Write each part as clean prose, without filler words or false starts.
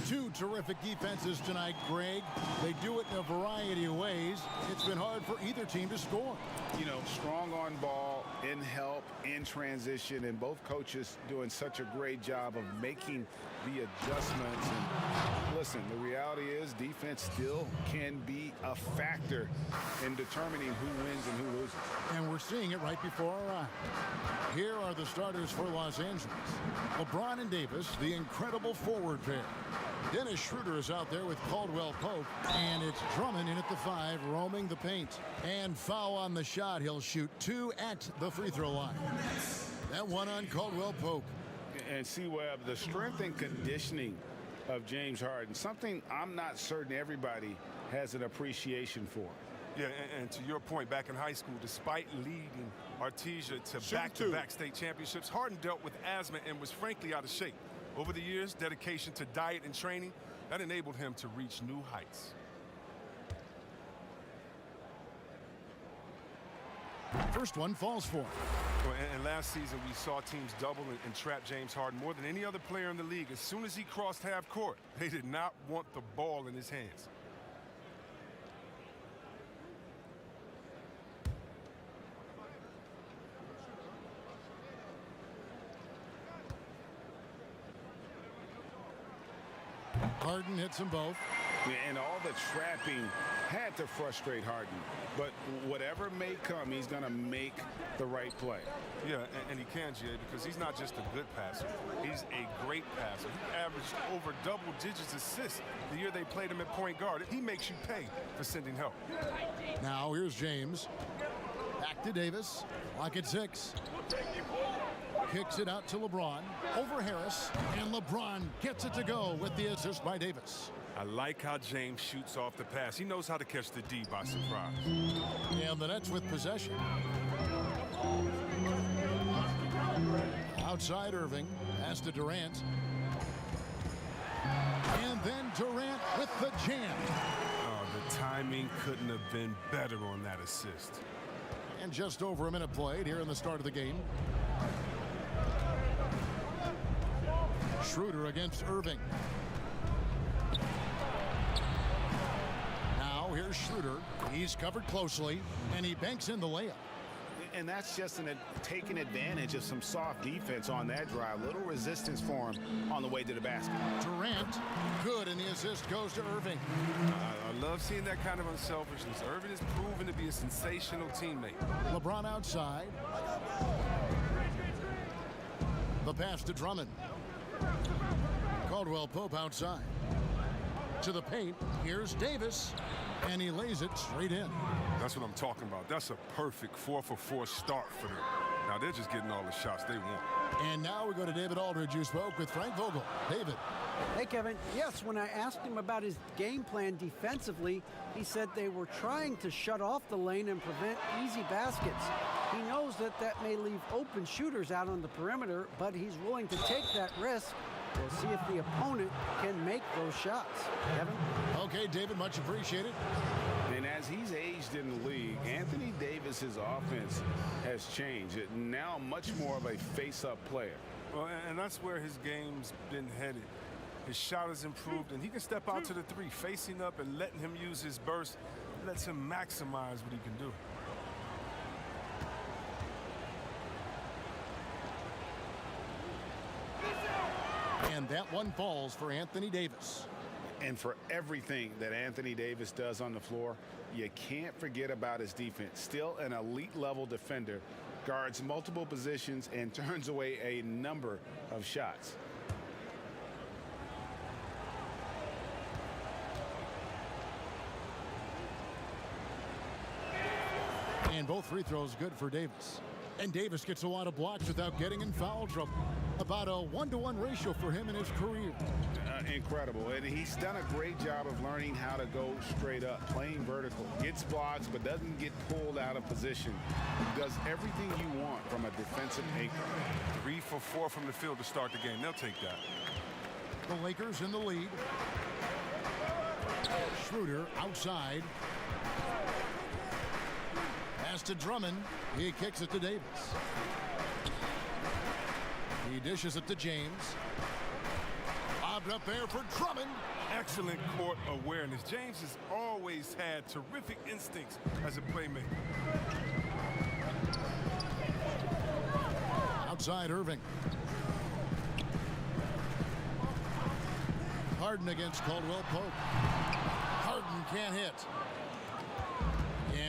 Two terrific defenses tonight, Greg. They do it in a variety of ways. It's been hard for either team to score. You know, strong on ball, in help, in transition, and both coaches doing such a great job of making the adjustments. And listen, the reality is defense still can be a factor in determining who wins and who loses. And we're seeing it right before our eyes. Here are the starters for Los Angeles. LeBron and Davis, the incredible forward pair. Dennis Schroeder is out there with Caldwell Pope, and it's Drummond in at the 5, roaming the paint. And foul on the shot. He'll shoot 2 at the free throw line. That one on Caldwell Pope. And see, Webb, the strength and conditioning of James Harden, something I'm not certain everybody has an appreciation for. Yeah, and to your point, back in high school, despite leading Artesia to back-to-back state championships, Harden dealt with asthma and was frankly out of shape. Over the years, dedication to diet and training, that enabled him to reach new heights. First one falls for him. Well, and last season, we saw teams double and trap James Harden more than any other player in the league. As soon as he crossed half court, they did not want the ball in his hands. Harden hits them both. And all the trapping had to frustrate Harden. But whatever may come, he's going to make the right play. Yeah, and he can, Jay, because he's not just a good passer. He's a great passer. He averaged over double digits assists the year they played him at point guard. He makes you pay for sending help. Now here's James. Back to Davis. Clock at 6. Kicks it out to LeBron. Over Harris. And LeBron gets it to go with the assist by Davis. I like how James shoots off the pass. He knows how to catch the D by surprise. And the Nets with possession. Outside Irving. Pass to Durant. And then Durant with the jam. Oh, the timing couldn't have been better on that assist. And just over a minute played here in the start of the game. Schroeder against Irving. Now here's Schroeder. He's covered closely, and he banks in the layup. And that's just taking advantage of some soft defense on that drive. Little resistance for him on the way to the basket. Durant, good, and the assist goes to Irving. I love seeing that kind of unselfishness. Irving is proven to be a sensational teammate. LeBron outside. The pass to Drummond. Caldwell Pope outside. To the paint. Here's Davis. And he lays it straight in. That's what I'm talking about. That's a perfect 4-for-4 start for them. Now they're just getting all the shots they want. And now we go to David Aldridge, who spoke with Frank Vogel. David. Hey, Kevin. Yes, when I asked him about his game plan defensively, he said they were trying to shut off the lane and prevent easy baskets. He knows that that may leave open shooters out on the perimeter, but he's willing to take that risk. We'll see if the opponent can make those shots. Kevin? Okay, David, much appreciated. And as he's aged in the league, Anthony Davis's offense has changed. Now much more of a face-up player. Well, and that's where his game's been headed. His shot has improved, and he can step out to the 3, facing up and letting him use his burst. Lets him maximize what he can do. And that one falls for Anthony Davis. And for everything that Anthony Davis does on the floor, you can't forget about his defense. Still an elite level defender, guards multiple positions and turns away a number of shots. And both free throws good for Davis. And Davis gets a lot of blocks without getting in foul trouble. About a 1-to-1 ratio for him in his career. Incredible. And he's done a great job of learning how to go straight up, playing vertical. Gets blocks, but doesn't get pulled out of position. Does everything you want from a defensive anchor. 3 for 4 from the field to start the game. They'll take that. The Lakers in the lead. Schroeder outside. Pass to Drummond. He kicks it to Davis. He dishes it to James. Lob it up there for Drummond. Excellent court awareness. James has always had terrific instincts as a playmaker. Outside Irving. Harden against Caldwell Pope. Harden can't hit.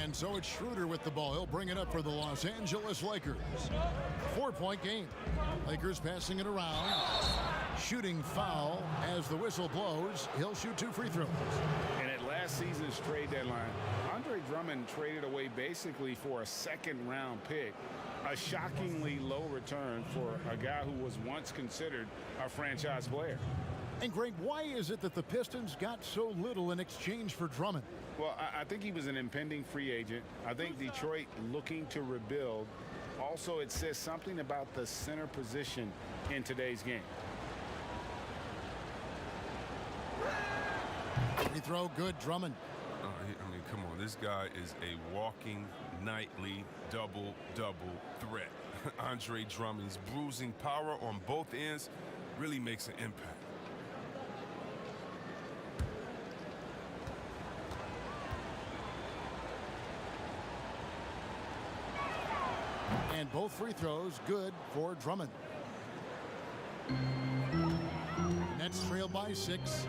And so it's Schroeder with the ball. He'll bring it up for the Los Angeles Lakers. 4-point game. Lakers passing it around. Shooting foul as the whistle blows. He'll shoot 2 free throws. And at last season's trade deadline, Andre Drummond traded away basically for a second-round pick. A shockingly low return for a guy who was once considered a franchise player. And Greg, why is it that the Pistons got so little in exchange for Drummond? Well, I think he was an impending free agent. I think Detroit looking to rebuild. Also, it says something about the center position in today's game. Free throw good, Drummond. I mean, come on. This guy is a walking nightly double-double threat. Andre Drummond's bruising power on both ends really makes an impact. And both free throws good for Drummond. Nets trail by 6.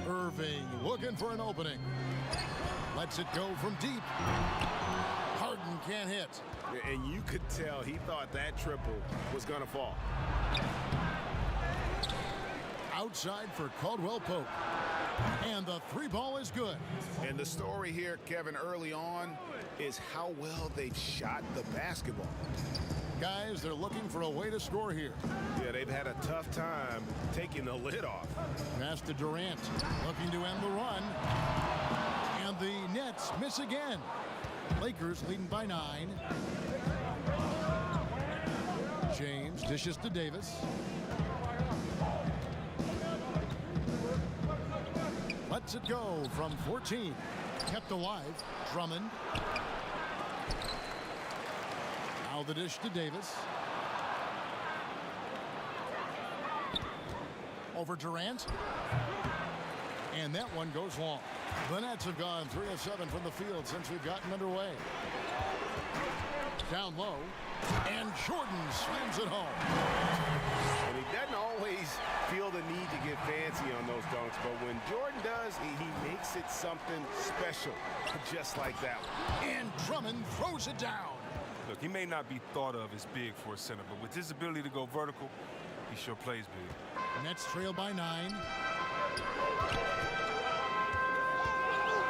Irving looking for an opening. Lets it go from deep. Harden can't hit. And you could tell he thought that triple was going to fall. Outside for Caldwell Pope. And the 3-ball is good. And the story here, Kevin, early on is how well they've shot the basketball. Guys, they're looking for a way to score here. Yeah, they've had a tough time taking the lid off. Pass to Durant, looking to end the run. And the Nets miss again. Lakers leading by 9. James dishes to Davis. Lets it go from 14. Kept alive. Drummond. Now the dish to Davis. Over Durant. And that one goes long. The Nets have gone 3 of 7 from the field since we've gotten underway. Down low. And Jordan slams it home. And he doesn't always feel the need to get fancy on those dunks, but when Jordan does, he makes it something special, just like that one. And Drummond throws it down. Look, he may not be thought of as big for a center, but with his ability to go vertical, he sure plays big. Nets trail by 9.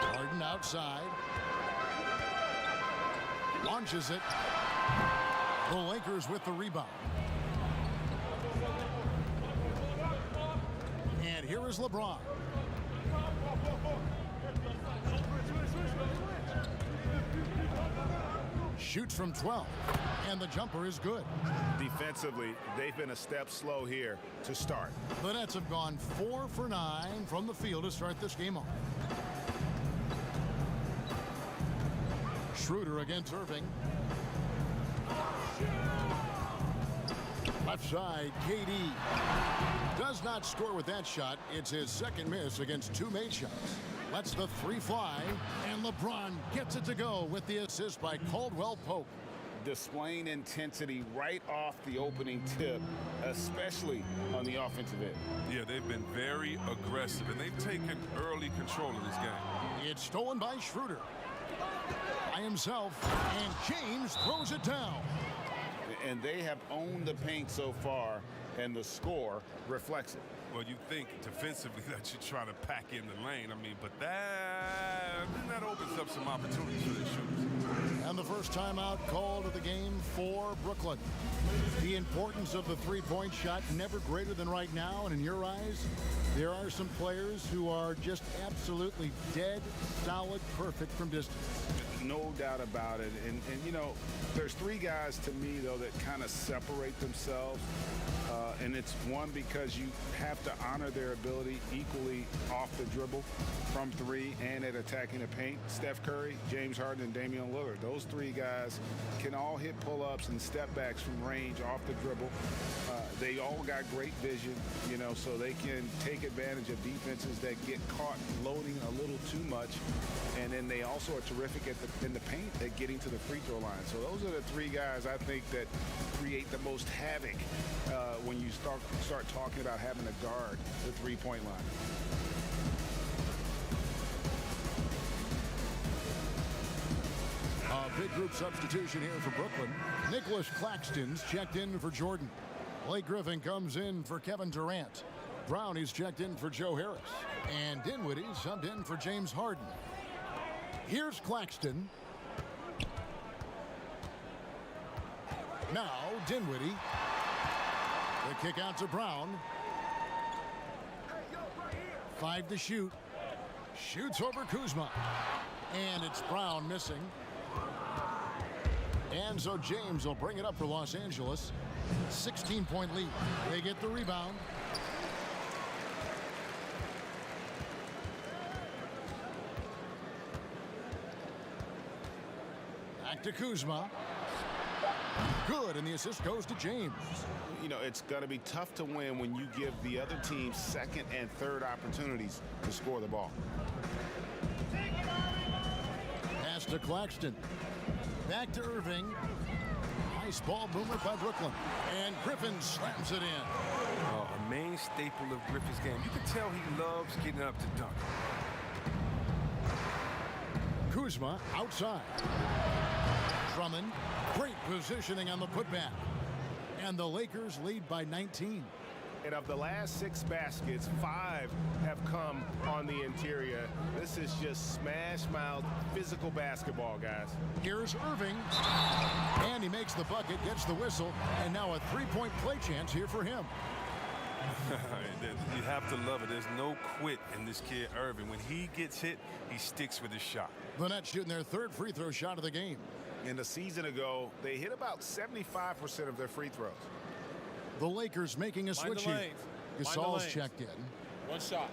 Harden outside. Launches it. The Lakers with the rebound. And here is LeBron. Shoots from 12. And the jumper is good. Defensively, they've been a step slow here to start. The Nets have gone 4 for 9 from the field to start this game off. Schroeder against Irving. Left side, KD does not score with that shot. It's his second miss against 2 made shots. Lets the 3 fly, and LeBron gets it to go with the assist by Caldwell Pope. Displaying intensity right off the opening tip, especially on the offensive end. Yeah, they've been very aggressive, and they've taken early control of this game. It's stolen by Schroeder. By himself, and James throws it down. And they have owned the paint so far, and the score reflects it. Well, you think defensively that you try to pack in the lane. I mean, but that opens up some opportunities for the shooters. And the first timeout called of the game for Brooklyn. The importance of the three-point shot never greater than right now. And in your eyes, there are some players who are just absolutely dead, solid, perfect from distance. No doubt about it. And you know, there's 3 guys to me, though, that kind of separate themselves And it's one because you have to honor their ability equally off the dribble, from three, and at attacking the paint. Steph Curry, James Harden, and Damian Lillard. Those three guys can all hit pull-ups and step backs from range off the dribble. They all got great vision, you know, so they can take advantage of defenses that get caught loading a little too much. And then they also are terrific in the paint at getting to the free throw line. So those are the three guys I think that create the most havoc when you start talking about having to guard the three-point line. A big group substitution here for Brooklyn. Nicholas Claxton's checked in for Jordan. Blake Griffin comes in for Kevin Durant. Brownie's checked in for Joe Harris. And Dinwiddie subbed in for James Harden. Here's Claxton. Now Dinwiddie. The kick out to Brown. 5 to shoot. Shoots over Kuzma. And it's Brown missing. And so James will bring it up for Los Angeles. 16-point lead. They get the rebound. Back to Kuzma. Good, and the assist goes to James. You know, it's going to be tough to win when you give the other team second and third opportunities to score the ball. Pass to Claxton. Back to Irving. Nice ball movement by Brooklyn. And Griffin slams it in. A main staple of Griffin's game. You can tell he loves getting up to dunk. Kuzma outside. Drummond, great positioning on the putback. And the Lakers lead by 19. And of the last 6 baskets, 5 have come on the interior. This is just smash-mouth physical basketball, guys. Here's Irving. And he makes the bucket, gets the whistle, and now a three-point play chance here for him. You have to love it. There's no quit in this kid, Irving. When he gets hit, he sticks with his shot. The Nets shooting their 3rd free throw shot of the game. In the season ago, they hit about 75% of their free throws. The Lakers making a switch here. Gasol's checked in. One shot.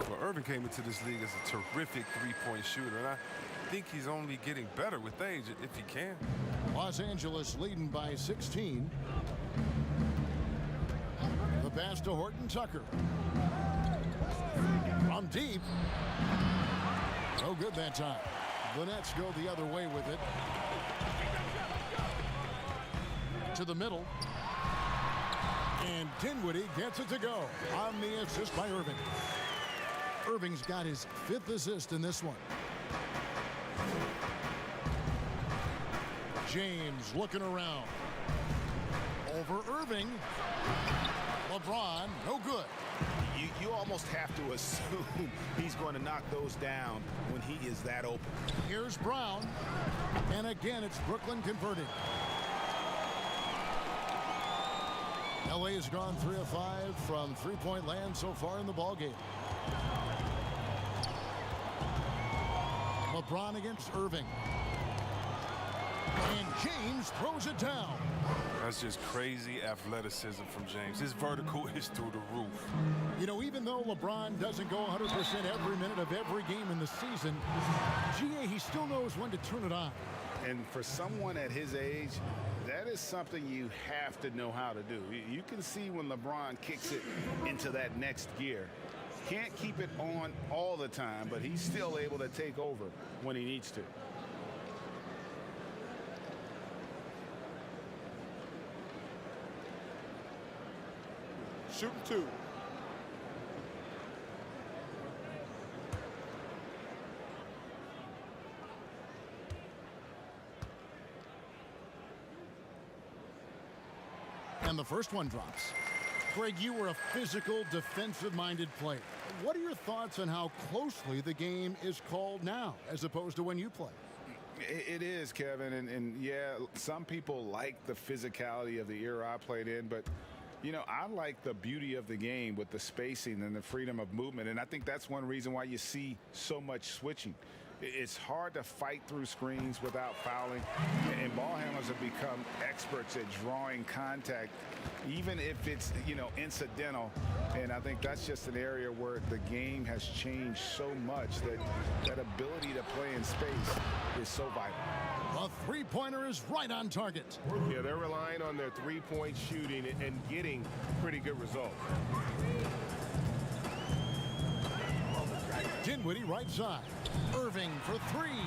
Well, Irving came into this league as a terrific three-point shooter, and I think he's only getting better with age if he can. Los Angeles leading by 16. The pass to Horton Tucker. From deep. No good that time. The Nets go the other way with it. To the middle. And Dinwiddie gets it to go on the assist by Irving. Irving's got his 5th assist in this one. James looking around. Over Irving. LeBron, no good. You almost have to assume he's going to knock those down when he is that open. Here's Brown. And again, it's Brooklyn converting. LA has gone 3 of 5 from three-point land so far in the ballgame. LeBron against Irving. And James throws it down. That's just crazy athleticism from James. His vertical is through the roof. You know, even though LeBron doesn't go 100% every minute of every game in the season, GA, he still knows when to turn it on. And for someone at his age, that is something you have to know how to do. You can see when LeBron kicks it into that next gear. Can't keep it on all the time, but he's still able to take over when he needs to. Shooting 2. And the first one drops. Greg, you were a physical, defensive-minded player. What are your thoughts on how closely the game is called now as opposed to when you play? It is, Kevin, and yeah, some people like the physicality of the era I played in, but You know, I like the beauty of the game with the spacing and the freedom of movement, and I think that's one reason why you see so much switching. It's hard to fight through screens without fouling, and ball handlers have become experts at drawing contact, even if it's, you know, incidental. And I think that's just an area where the game has changed so much that that ability to play in space is so vital. A three-pointer is right on target. Yeah, they're relying on their three-point shooting and getting pretty good results. Dinwiddie right side. Irving for three.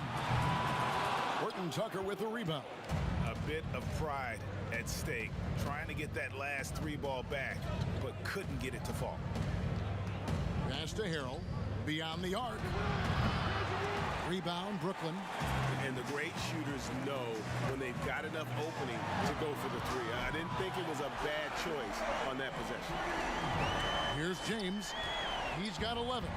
Horton Tucker with the rebound. A bit of pride at stake, trying to get that last three ball back, but couldn't get it to fall. Pass to Harrell. Beyond the arc. Rebound, Brooklyn. And the great shooters know when they've got enough opening to go for the three. I didn't think it was a bad choice on that possession. Here's James. He's got 11.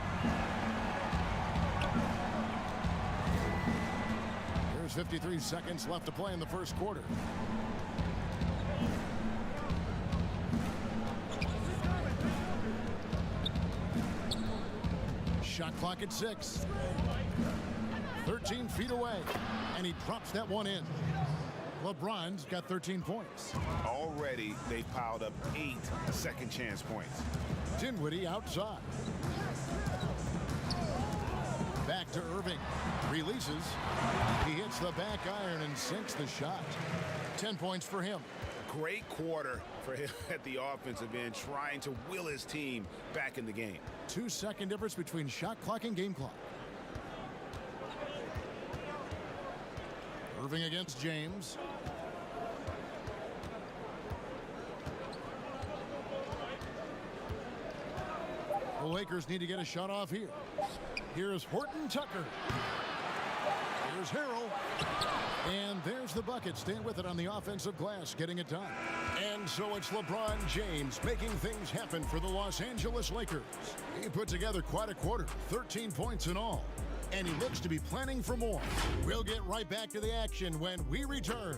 There's 53 seconds left to play in the first quarter. Shot clock at 6. 13 feet away, and he drops that one in. LeBron's got 13 points. Already, they piled up 8 second chance points. Dinwiddie outside. Back to Irving. Releases. He hits the back iron and sinks the shot. 10 points for him. Great quarter for him at the offensive end, trying to will his team back in the game. 2-second difference between shot clock and game clock. Irving against James. The Lakers need to get a shot off here. Here's Horton Tucker. Here's Harrell. And there's the bucket. Staying with it on the offensive glass, getting it done. And so it's LeBron James making things happen for the Los Angeles Lakers. He put together quite a quarter, 13 points in all. And he looks to be planning for more. We'll get right back to the action when we return.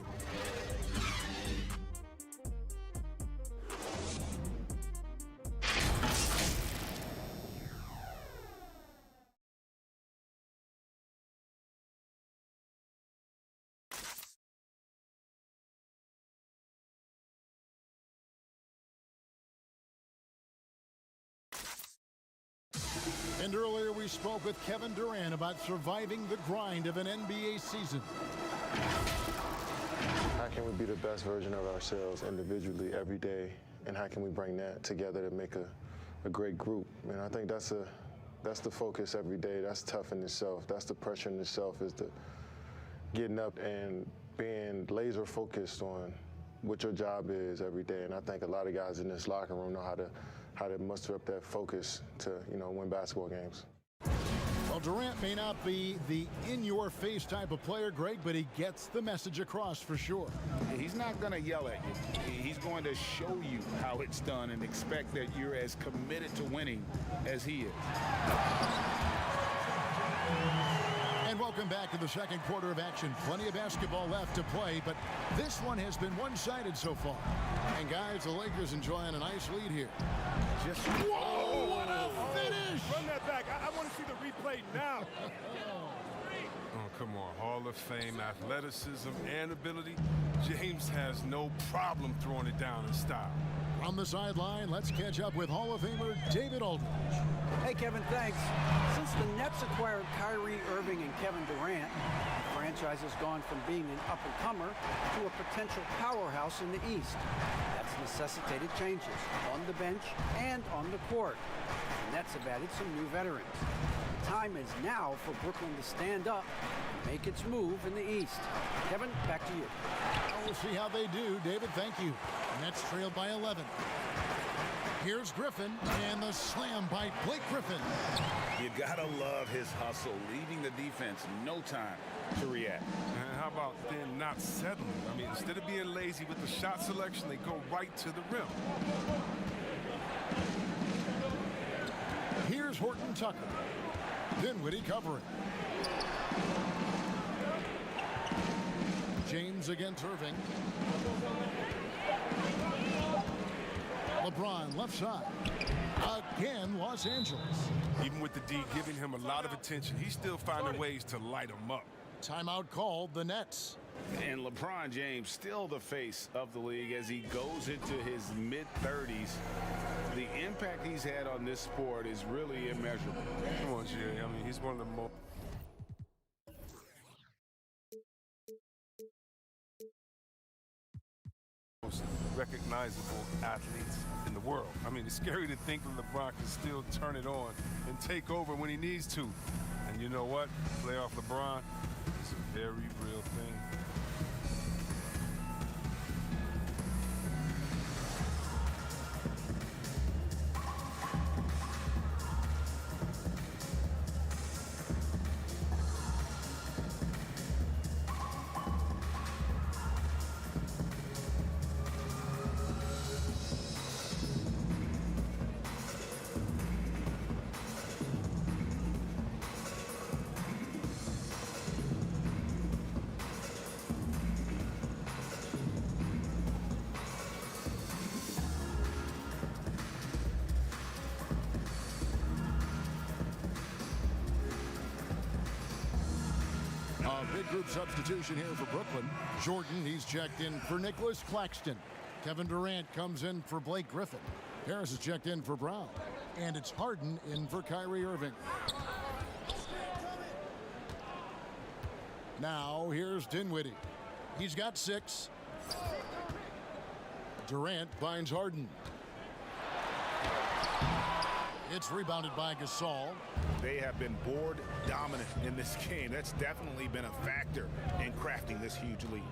And earlier we spoke with Kevin Durant about surviving the grind of an NBA season. How can we be the best version of ourselves individually every day, and how can we bring that together to make a great group? And I think that's the focus every day. That's tough in itself. That's the pressure in itself, is the getting up and being laser focused on what your job is every day. And I think a lot of guys in this locker room know how to muster up that focus to, win basketball games. Well, Durant may not be the in-your-face type of player, Greg, but he gets the message across for sure. He's not going to yell at you. He's going to show you how it's done and expect that you're as committed to winning as he is. And welcome back to the second quarter of action. Plenty of basketball left to play, but this one has been one-sided so far. And guys, the Lakers enjoying a nice lead here. Whoa, what a finish! Run that back. I want to see the replay now. Oh, come on. Hall of Fame, athleticism, and ability. James has no problem throwing it down in style. On the sideline, let's catch up with Hall of Famer David Aldridge. Hey, Kevin, thanks. Since the Nets acquired Kyrie Irving and Kevin Durant, the franchise has gone from being an up-and-comer to a potential powerhouse in the East. That's necessitated changes on the bench and on the court. The Nets have added some new veterans. The time is now for Brooklyn to stand up and make its move in the East. Kevin, back to you. We'll see how they do. David, thank you. Nets trailed by 11. Here's Griffin, and the slam by Blake Griffin. You gotta love his hustle, leaving the defense no time to react. And how about then not settling? I mean, instead of being lazy with the shot selection, they go right to the rim. Here's Horton Tucker. Dinwiddie covering. James against Irving. LeBron left side. Again, Los Angeles. Even with the D giving him a lot of attention, he's still finding ways to light him up. Timeout called, the Nets. And LeBron James still the face of the league as he goes into his mid-30s. The impact he's had on this sport is really immeasurable. Come on, Jerry. I mean, he's one of the most recognizable athletes in the world. I mean, it's scary to think that LeBron can still turn it on and take over when he needs to. And you know what? Playoff LeBron is a very real thing. Big group substitution here for Brooklyn. Jordan, he's checked in for Nicholas Claxton. Kevin Durant comes in for Blake Griffin. Harris is checked in for Brown. And it's Harden in for Kyrie Irving. Now here's Dinwiddie. He's got 6. Durant finds Harden. It's rebounded by Gasol. They have been board dominant in this game. That's definitely been a factor in crafting this huge lead.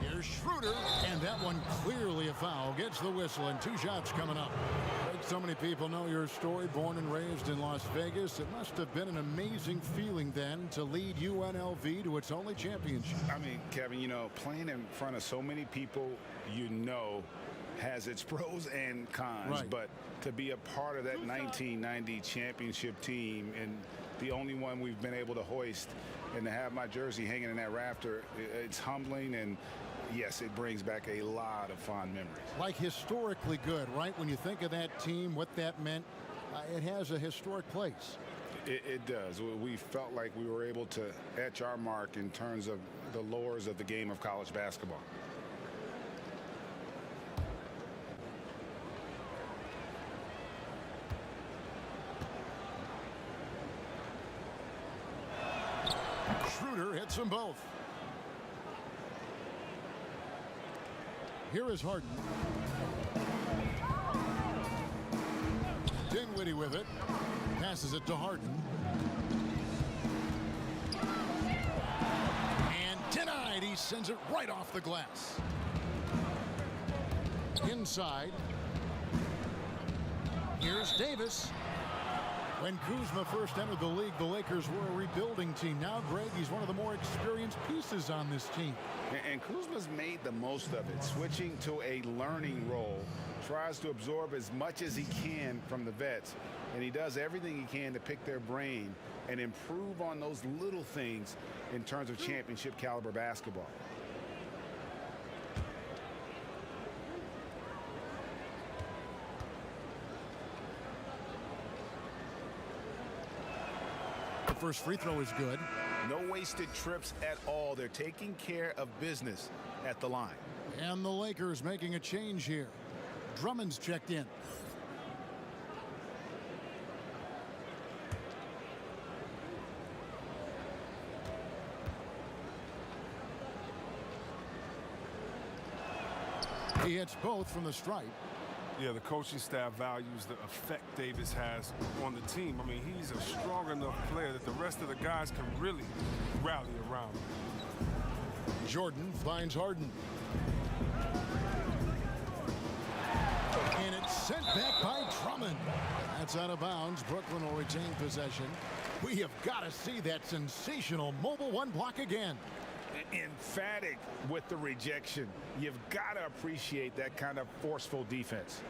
Here's Schroeder, and that one clearly a foul. Gets the whistle, and 2 shots coming up. Like so many people know your story, born and raised in Las Vegas. It must have been an amazing feeling then to lead UNLV to its only championship. I mean, Kevin, you know, playing in front of so many people you know has its pros and cons, right. But to be a part of that 1990 championship team and the only one we've been able to hoist and to have my jersey hanging in that rafter, it's humbling, and yes, it brings back a lot of fond memories. Like historically good, right? When you think of that team, what that meant, it has a historic place. It does. We felt like we were able to etch our mark in terms of the lores of the game of college basketball. Schroeder hits them both. Here is Harden. Dinwiddie with it. Passes it to Harden. And denied. He sends it right off the glass. Inside. Here's Davis. When Kuzma first entered the league, the Lakers were a rebuilding team. Now, Greg, he's one of the more experienced pieces on this team. And Kuzma's made the most of it, switching to a learning role, tries to absorb as much as he can from the vets, and he does everything he can to pick their brain and improve on those little things in terms of championship caliber basketball. First free throw is good. No wasted trips at all. They're taking care of business at the line. And the Lakers making a change here. Drummond's checked in. He hits both from the stripe. Yeah, the coaching staff values the effect Davis has on the team. I mean, he's a strong enough player that the rest of the guys can really rally around him. Jordan finds Harden. And it's sent back by Drummond. That's out of bounds. Brooklyn will retain possession. We have got to see that sensational mobile one block again. Emphatic with the rejection. You've got to appreciate that kind of forceful defense.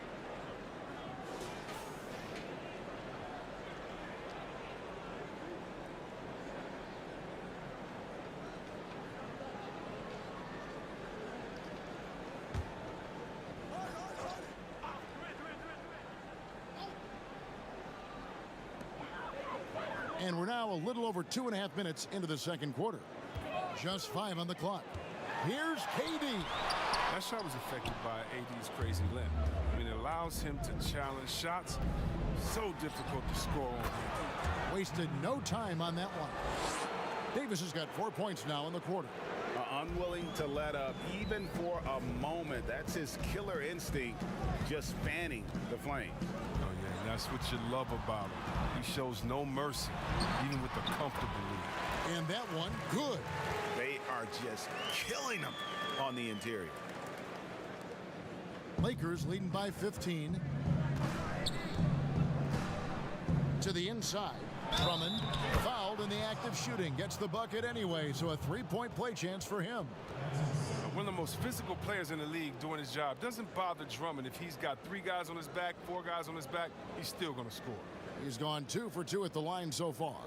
And we're now a little over 2.5 minutes into the second quarter. Just 5 on the clock. Here's KD. That shot was affected by AD's crazy limp. I mean, it allows him to challenge shots. So difficult to score on. Wasted no time on that one. Davis has got 4 points now in the quarter. Unwilling to let up even for a moment. That's his killer instinct, just fanning the flame. Oh, yeah, that's what you love about him. He shows no mercy, even with a comfortable lead. And that one, good. They are just killing him on the interior. Lakers leading by 15. To the inside. Drummond fouled in the act of shooting. Gets the bucket anyway, so a 3-point play chance for him. One of the most physical players in the league doing his job. Doesn't bother Drummond. If he's got 3 guys on his back, 4 guys on his back, he's still going to score. He's gone 2 for 2 at the line so far.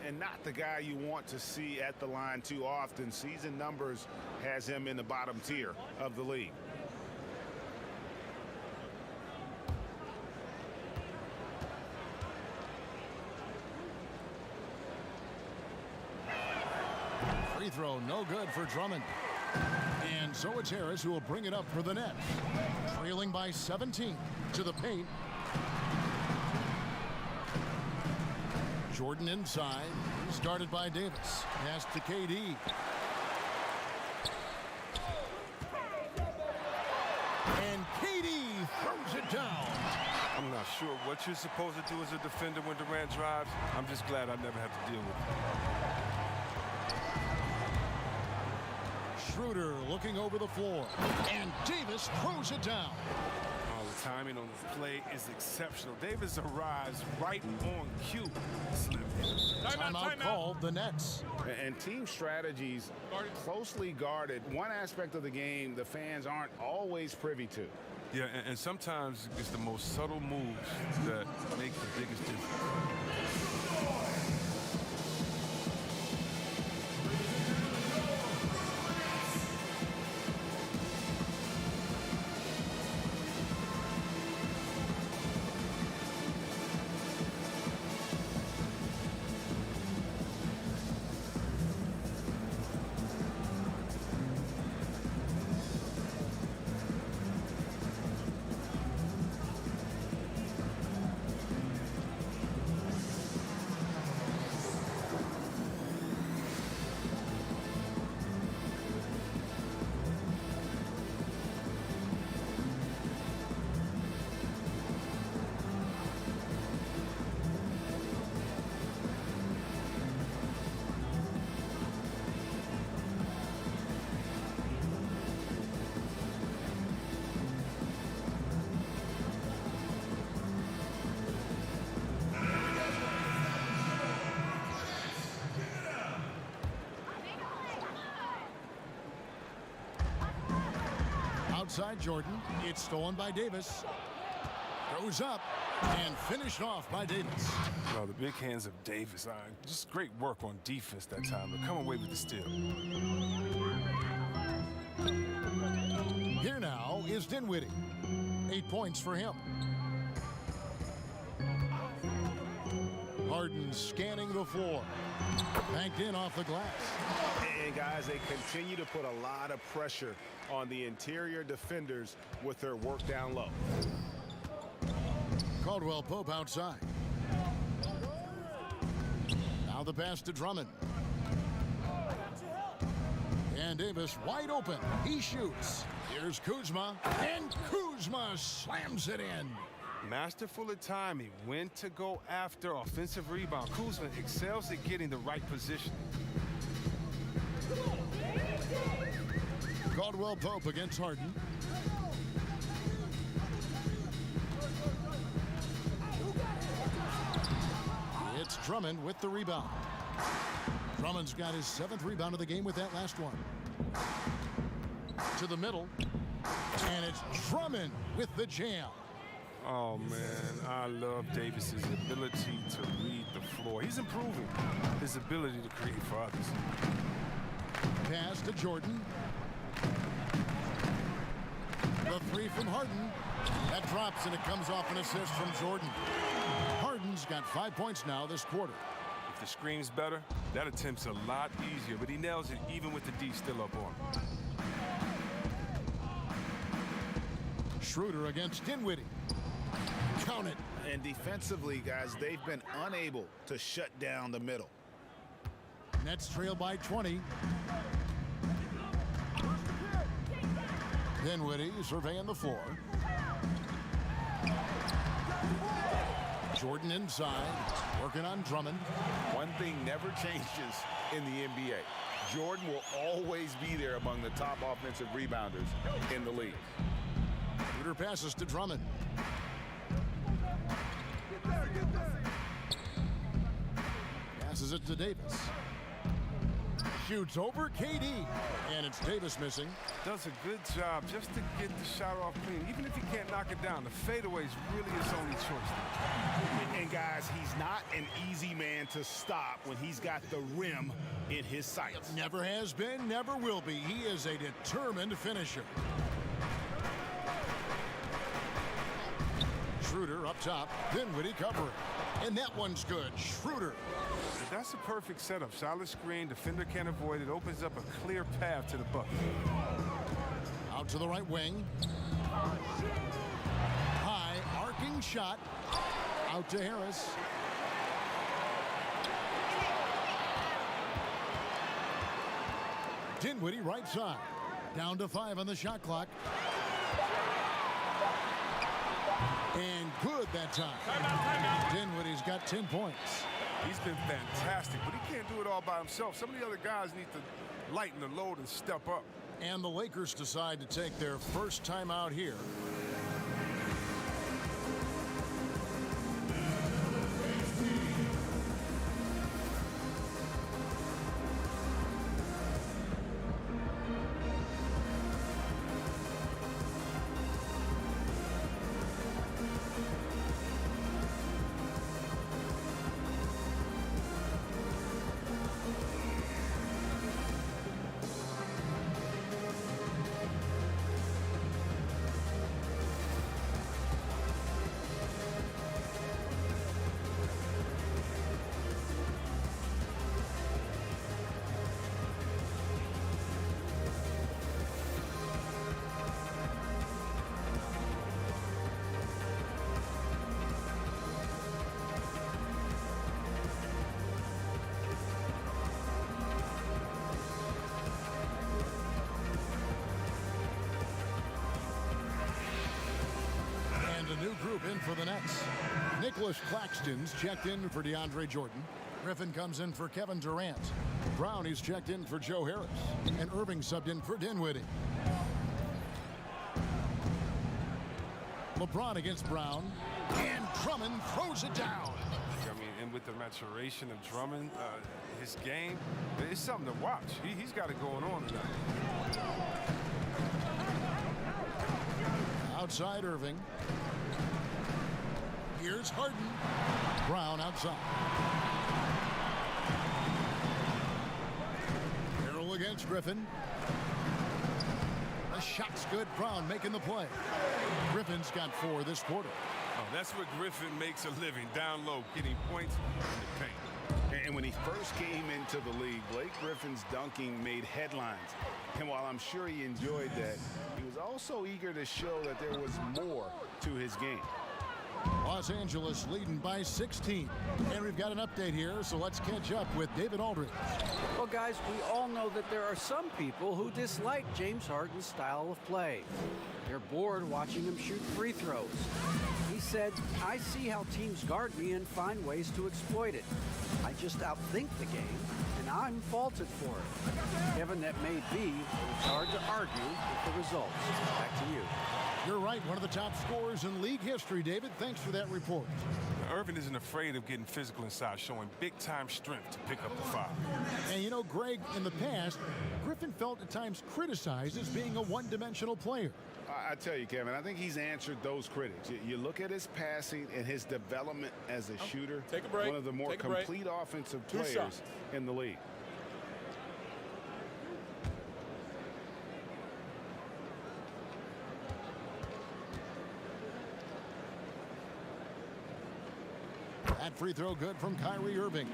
And not the guy you want to see at the line too often. Season numbers has him in the bottom tier of the league. Free throw, no good for Drummond. And so it's Harris who will bring it up for the Nets. Trailing by 17 to the paint. Jordan inside, started by Davis. Pass to KD. And KD throws it down. I'm not sure what you're supposed to do as a defender when Durant drives. I'm just glad I never have to deal with it. Schroeder looking over the floor. And Davis throws it down. Oh, the timing on this play is exceptional. Davis arrives right on cue. Timeout called the Nets. And team strategies closely guarded. One aspect of the game the fans aren't always privy to. Yeah, and sometimes it's the most subtle moves that make the biggest difference. Outside Jordan. It's stolen by Davis. Goes up and finished off by Davis. Well, the big hands of Davis. Just great work on defense that time, but come away with the steal. Here now is Dinwiddie. 8 points for him. Harden scanning the floor. Banked in off the glass. And guys, they continue to put a lot of pressure on the interior defenders with their work down low. Caldwell Pope outside. Now the pass to Drummond. And Davis wide open. He shoots. Here's Kuzma. And Kuzma slams it in. Masterful at timing. When to go after offensive rebound. Kuzma excels at getting the right position. Caldwell Pope against Harden. It's Drummond with the rebound. Drummond's got his 7th rebound of the game with that last one. To the middle. And it's Drummond with the jam. Oh, man, I love Davis's ability to read the floor. He's improving his ability to create for others. Pass to Jordan. The 3 from Harden. That drops, and it comes off an assist from Jordan. Harden's got 5 points now this quarter. If the screen's better, that attempt's a lot easier, but he nails it even with the D still up on him. Schroeder against Dinwiddie. Count it. And defensively, guys, they've been unable to shut down the middle. Nets trail by 20. Dinwiddie surveying the floor. Jordan inside, working on Drummond. One thing never changes in the NBA. Jordan will always be there among the top offensive rebounders in the league. Schroeder passes to Drummond. Passes it to Davis. Shoots over KD. And it's Davis missing. Does a good job just to get the shot off clean. Even if he can't knock it down, the fadeaway is really his only choice. And guys, he's not an easy man to stop when he's got the rim in his sights. Never has been, never will be. He is a determined finisher. Schroeder up top. Dinwiddie covering. And that one's good. Schroeder. That's a perfect setup. Solid screen. Defender can't avoid it. Opens up a clear path to the bucket. Out to the right wing. High arcing shot. Out to Harris. Dinwiddie right side. Down to 5 on the shot clock. And good that time. Dinwiddie's got 10 points. He's been fantastic, but he can't do it all by himself. Some of the other guys need to lighten the load and step up. And the Lakers decide to take their first time out here. New group in for the Nets. Nicholas Claxton's checked in for DeAndre Jordan. Griffin comes in for Kevin Durant. Brown is checked in for Joe Harris. And Irving subbed in for Dinwiddie. LeBron against Brown. And Drummond throws it down. I mean, and with the maturation of Drummond, his game, it's something to watch. He's got it going on tonight. Outside Irving. Here's Harden. Brown outside. Carroll against Griffin. The shot's good. Brown making the play. Griffin's got 4 this quarter. Oh, that's what Griffin makes a living, down low, getting points in the paint. And when he first came into the league, Blake Griffin's dunking made headlines. And while I'm sure he enjoyed that, he was also eager to show that there was more to his game. Los Angeles leading by 16. And we've got an update here, so let's catch up with David Aldridge. Well, guys, we all know that there are some people who dislike James Harden's style of play. They're bored watching him shoot free throws. He said, "I see how teams guard me and find ways to exploit it. I just outthink the game, and I'm faulted for it." Given that may be, it's hard to argue with the results. Back to you. You're right, one of the top scorers in league history, David. Thanks for that report. Irvin isn't afraid of getting physical inside, showing big-time strength to pick up the foul. And you know, Greg, in the past, Griffin felt at times criticized as being a one-dimensional player. I tell you, Kevin, I think he's answered those critics. You look at his passing and his development as a shooter. Take a break. One of the more complete offensive players in the league. That free throw good from Kyrie Irving.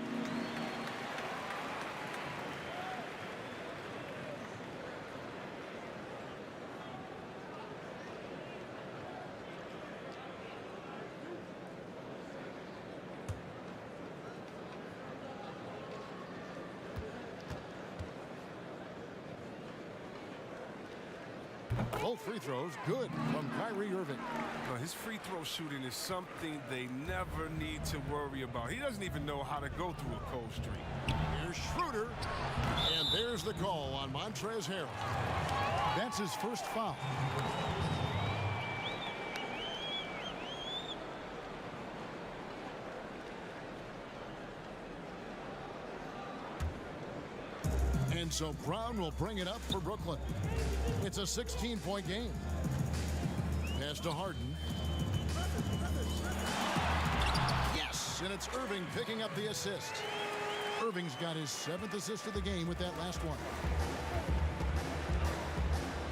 Both free throws good from Kyrie Irving. His free throw shooting is something they never need to worry about. He doesn't even know how to go through a cold streak. Here's Schroeder, and there's the call on Montrezl Harrell. That's his first foul. And so Brown will bring it up for Brooklyn. It's a 16-point game. Pass to Harden. Yes, and it's Irving picking up the assist. Irving's got his 7th assist of the game with that last one.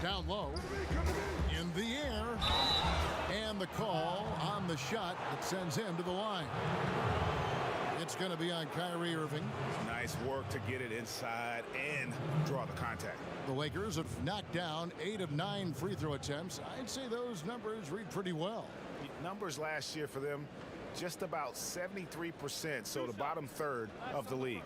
Down low, in the air, and the call on the shot that sends him to the line. It's going to be on Kyrie Irving. Nice work to get it inside and draw the contact. The Lakers have knocked down 8 of 9 free throw attempts. I'd say those numbers read pretty well. Numbers last year for them, just about 73%, so the bottom third of the league.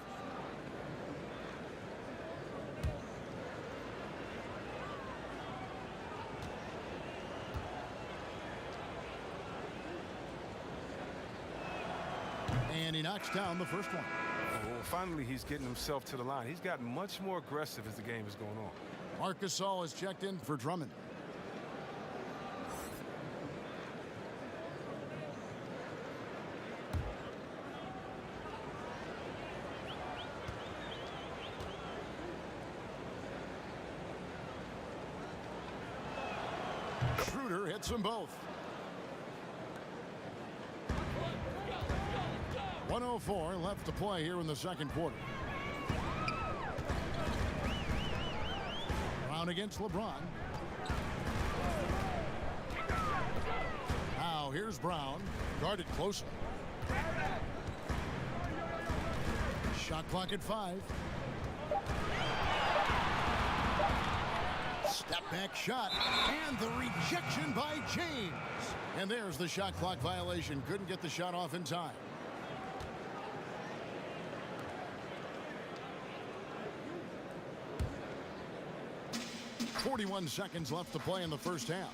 And he knocks down the first one. Well, finally, he's getting himself to the line. He's gotten much more aggressive as the game is going on. Marc Gasol is checked in for Drummond. Schroeder hits them both. 1:04 left to play here in the second quarter. Brown against LeBron. Now here's Brown, guarded closely. Shot clock at 5. Step back shot, and the rejection by James. And there's the shot clock violation. Couldn't get the shot off in time. 41 seconds left to play in the first half.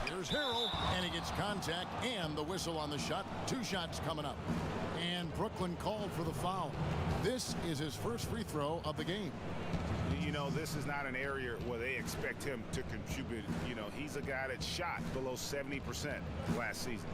Here's Harrell, and he gets contact and the whistle on the shot. 2 shots coming up. And Brooklyn called for the foul. This is his first free throw of the game. You know, this is not an area where they expect him to contribute. You know, he's a guy that shot below 70% last season.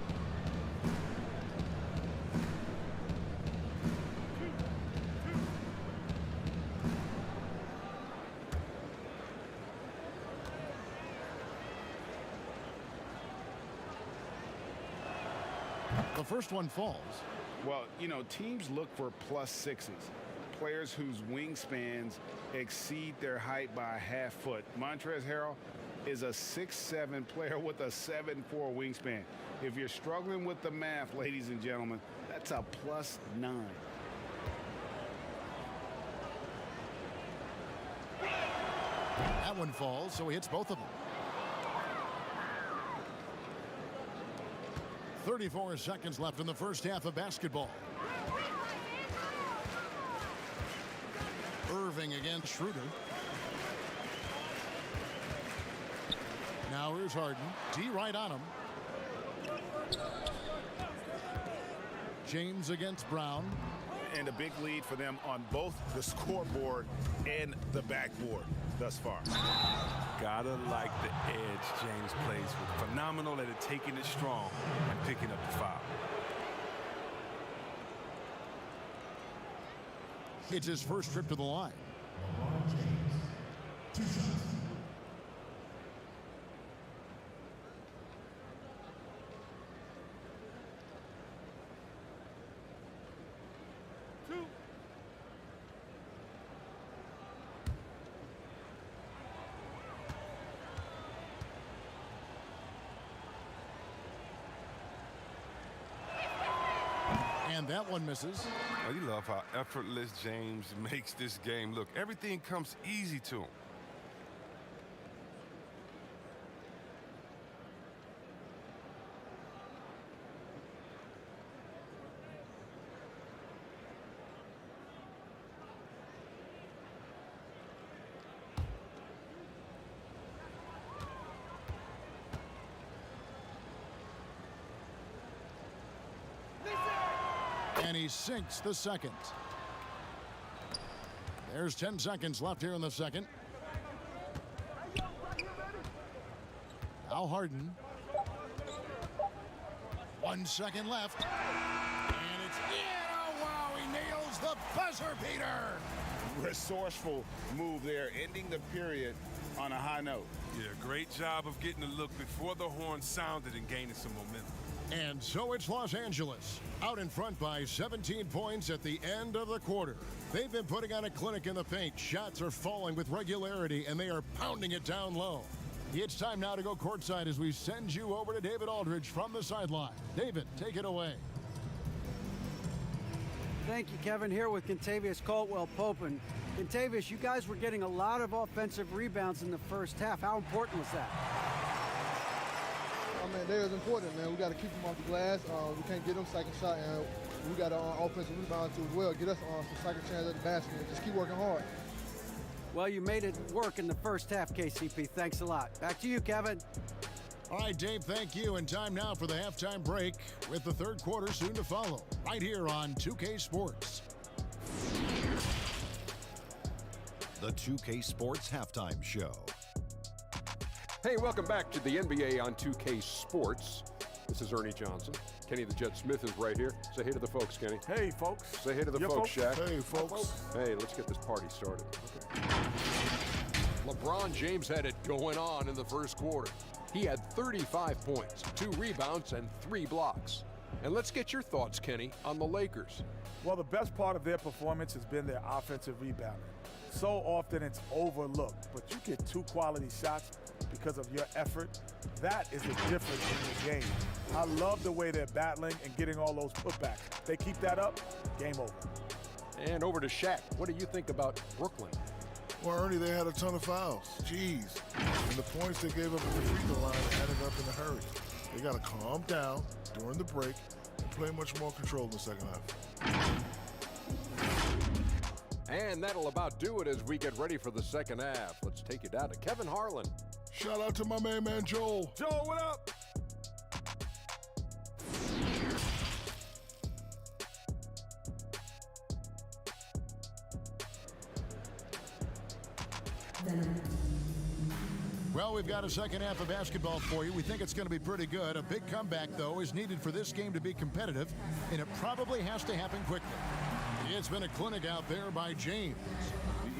The first one falls. Well, you know, teams look for +6s, players whose wingspans exceed their height by a half foot. Montrezl Harrell is a 6'7" player with a 7'4" wingspan. If you're struggling with the math, ladies and gentlemen, that's a +9. That one falls, so he hits both of them. 34 seconds left in the first half of basketball. Irving against Schroeder. Now here's Harden. D right on him. James against Brown. And a big lead for them on both the scoreboard and the backboard thus far. Gotta like the edge James plays with. Phenomenal at it, taking it strong and picking up the foul. It's his first trip to the line. And that one misses. Oh, you love how effortless James makes this game look. Everything comes easy to him. And he sinks the second. There's 10 seconds left here in the second. Al Harden. 1 second left. And it's in. Oh, wow, he nails the buzzer beater. Resourceful move there, ending the period on a high note. Yeah, great job of getting the look before the horn sounded and gaining some momentum. And so it's Los Angeles, out in front by 17 points at the end of the quarter. They've been putting on a clinic in the paint. Shots are falling with regularity, and they are pounding it down low. It's time now to go courtside as we send you over to David Aldridge from the sideline. David, take it away. Thank you, Kevin. Here with Kentavious Caldwell-Pope. And Kentavious, you guys were getting a lot of offensive rebounds in the first half. How important was that? I mean, they're important, man. We got to keep them off the glass. We can't get them second shot, and we got an offensive rebound too as well. Get us some second chance at the basket and just keep working hard. Well, you made it work in the first half, KCP. Thanks a lot. Back to you, Kevin. All right, Dave, thank you. And time now for the halftime break with the third quarter soon to follow right here on 2K Sports. The 2K Sports Halftime Show. Hey, welcome back to the NBA on 2K Sports. This is Ernie Johnson. Kenny the Jet Smith is right here. Say hey to the folks, Kenny. Hey, folks. Say hey to the folks, Shaq. Hey, folks. Hey, let's get this party started. Okay. LeBron James had it going on in the first quarter. He had 35 points, 2 rebounds, and 3 blocks. And let's get your thoughts, Kenny, on the Lakers. Well, the best part of their performance has been their offensive rebounding. So often it's overlooked, but you get 2 quality shots because of your effort. That is the difference in the game. I love the way they're battling and getting all those putbacks. They keep that up, game over. And over to Shaq. What do you think about Brooklyn? Well, Ernie, they had a ton of fouls. Jeez. And the points they gave up at the free throw line added up in a hurry. They got to calm down during the break and play much more control in the second half. And that'll about do it as we get ready for the second half. Let's take you down to Kevin Harlan. Shout out to my main man, Joel. Joel, what up? Well, we've got a second half of basketball for you. We think it's going to be pretty good. A big comeback, though, is needed for this game to be competitive, and it probably has to happen quickly. It's been a clinic out there by James.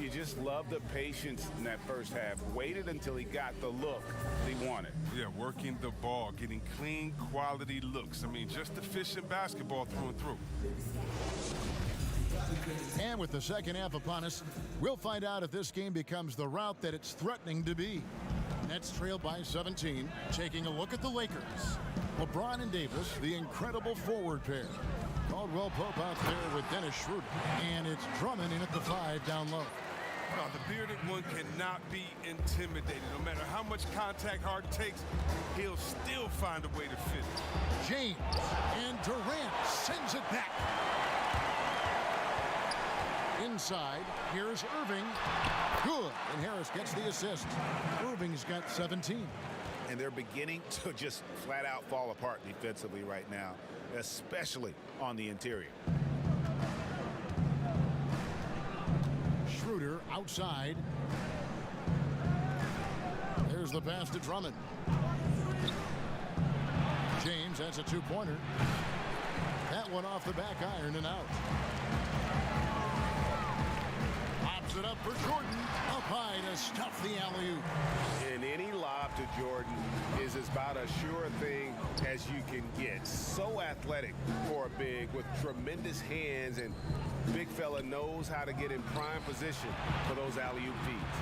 You just love the patience in that first half. Waited until he got the look he wanted. Yeah, working the ball, getting clean, quality looks. I mean, just efficient basketball through and through. And with the second half upon us, we'll find out if this game becomes the route that it's threatening to be. Nets trailed by 17. Taking a look at the Lakers. LeBron and Davis, the incredible forward pair. Caldwell-Pope out there with Dennis Schroeder. And it's Drummond in at the 5 down low. No, the bearded one cannot be intimidated. No matter how much contact Harden takes, he'll still find a way to finish. James and Durant sends it back. Inside, here's Irving. Good, and Harris gets the assist. Irving's got 17. And they're beginning to just flat out fall apart defensively right now, especially on the interior. Schroeder outside. There's the pass to Drummond. James, that's a 2-pointer. That one off the back iron and out. Pops it up for Jordan. Up high to stuff the alley-oop. And any lob to Jordan is about as sure a thing as you can get. So athletic for a big with tremendous hands, and big fella knows how to get in prime position for those alley-oop feeds.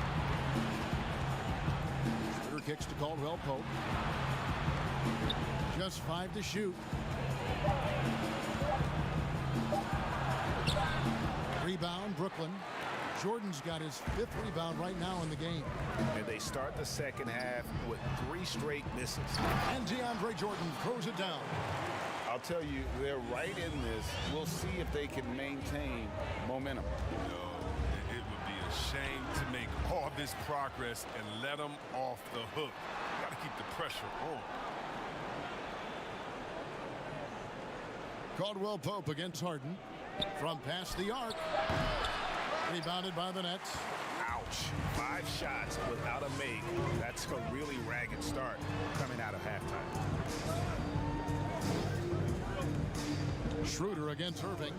Schroeder kicks to Caldwell-Pope. Just 5 to shoot. Rebound, Brooklyn. Jordan's got his 5th rebound right now in the game. And they start the second half with 3 straight misses. And DeAndre Jordan throws it down. I'll tell you, they're right in this. We'll see if they can maintain momentum. No, it would be a shame to make all this progress and let them off the hook. Got to keep the pressure on. Caldwell Pope against Harden. From past the arc. Rebounded by the Nets. Ouch. 5 shots without a make. That's a really ragged start coming out of halftime. Schroeder against Irving.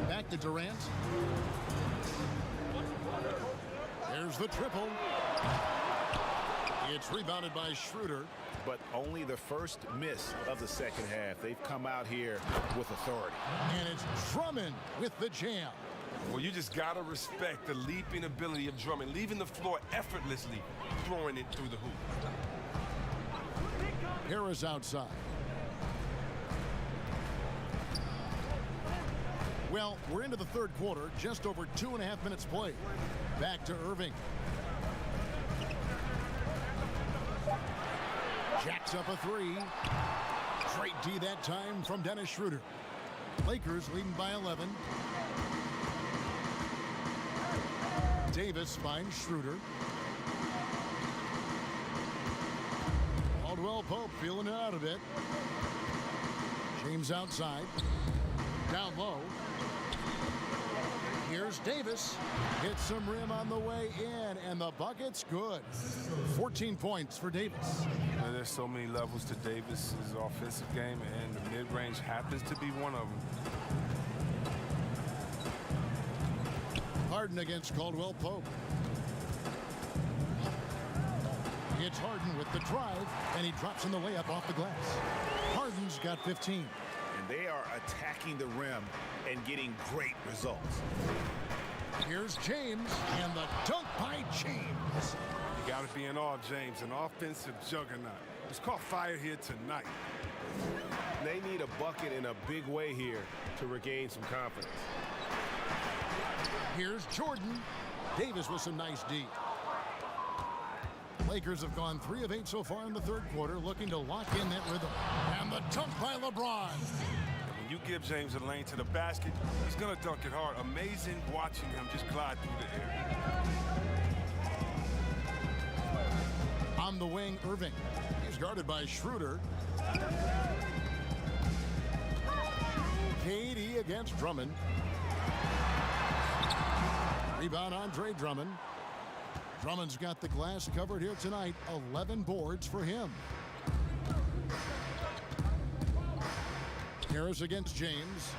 Back to Durant. There's the triple. It's rebounded by Schroeder. But only the first miss of the second half. They've come out here with authority. And it's Drummond with the jam. Well, you just got to respect the leaping ability of Drummond, leaving the floor effortlessly, throwing it through the hoop. Harris outside. Well, we're into the 3rd quarter, just over 2.5 minutes played. Back to Irving. Jacks up a 3. Straight D that time from Dennis Schroeder. Lakers leading by 11. Davis finds Schroeder. Caldwell Pope feeling it out a bit. James outside. Down low. Here's Davis. Hits some rim on the way in, and the bucket's good. 14 points for Davis. And there's so many levels to Davis's offensive game, and the mid-range happens to be one of them. Harden against Caldwell Pope. It's Harden with the drive, and he drops in the layup off the glass. Harden's got 15. And they are attacking the rim and getting great results. Here's James, and the dunk by James. You got to be in awe of James, an offensive juggernaut. It's caught fire here tonight. They need a bucket in a big way here to regain some confidence. Here's Jordan. Davis with some nice D. Lakers have gone 3 of 8 so far in the 3rd quarter, looking to lock in that rhythm. And the dunk by LeBron. When you give James a lane to the basket, he's going to dunk it hard. Amazing watching him just glide through the air. On the wing, Irving. He's guarded by Schroeder. KD against Drummond. Rebound, Andre Drummond. Drummond's got the glass covered here tonight. 11 boards for him. Harris against James.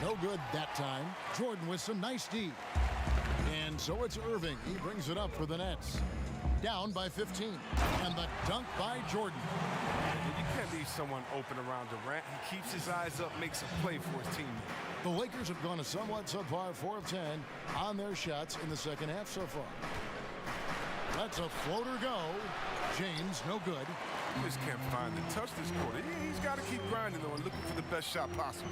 No good that time. Jordan with some nice D. And so it's Irving. He brings it up for the Nets. Down by 15. And the dunk by Jordan. You can't leave someone open around Durant. He keeps his eyes up, makes a play for his teammate. The Lakers have gone a somewhat subpar 4 of 10 on their shots in the second half so far. That's a floater go. James, no good. He just can't find the touch this quarter. He's got to keep grinding, though, and looking for the best shot possible.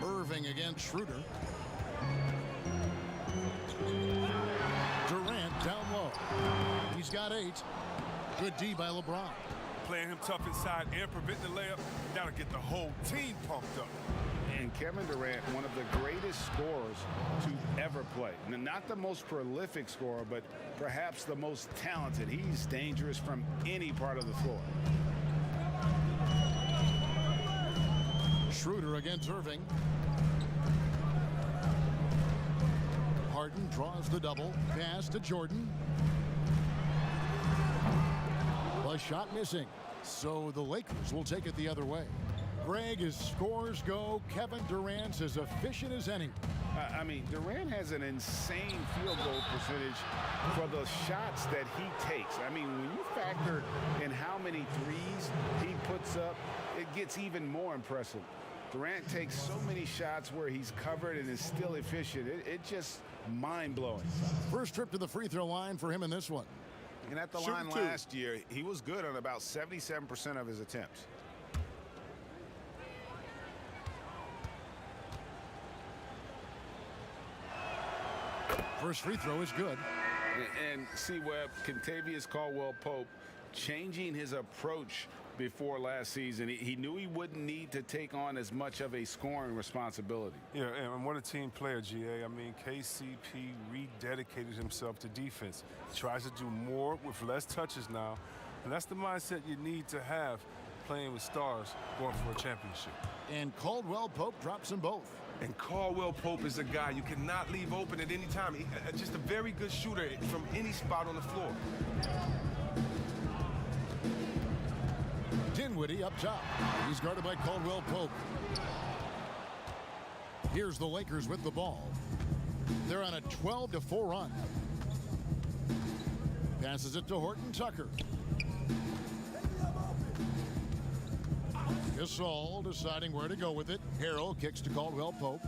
Irving against Schroeder. Durant down low. He's got 8. Good D by LeBron. Playing him tough inside and preventing the layup. That'll get the whole team pumped up. And Kevin Durant, one of the greatest scorers to ever play. Not the most prolific scorer, but perhaps the most talented. He's dangerous from any part of the floor. Schroeder against Irving. Harden draws the double. Pass to Jordan. The shot missing. So the Lakers will take it the other way. Greg, as scores go, Kevin Durant's as efficient as any. I mean, Durant has an insane field goal percentage for the shots that he takes. I mean, when you factor in how many threes he puts up, it gets even more impressive. Durant takes so many shots where he's covered and is still efficient. It's just mind-blowing. First trip to the free throw line for him in this one. And at the line last year, he was good on about 77% of his attempts. First free throw is good. And see, Webb, Kentavious Caldwell-Pope changing his approach before last season. He knew he wouldn't need to take on as much of a scoring responsibility. Yeah, and what a team player, GA. I mean, KCP rededicated himself to defense. He tries to do more with less touches now, and that's the mindset you need to have playing with stars going for a championship. And Caldwell-Pope drops them both. And Caldwell-Pope is a guy you cannot leave open at any time. Just a very good shooter from any spot on the floor. Dinwiddie up top. He's guarded by Caldwell-Pope. Here's the Lakers with the ball. They're on a 12-4 run. Passes it to Horton Tucker. Gasol deciding where to go with it. Harrell kicks to Caldwell-Pope.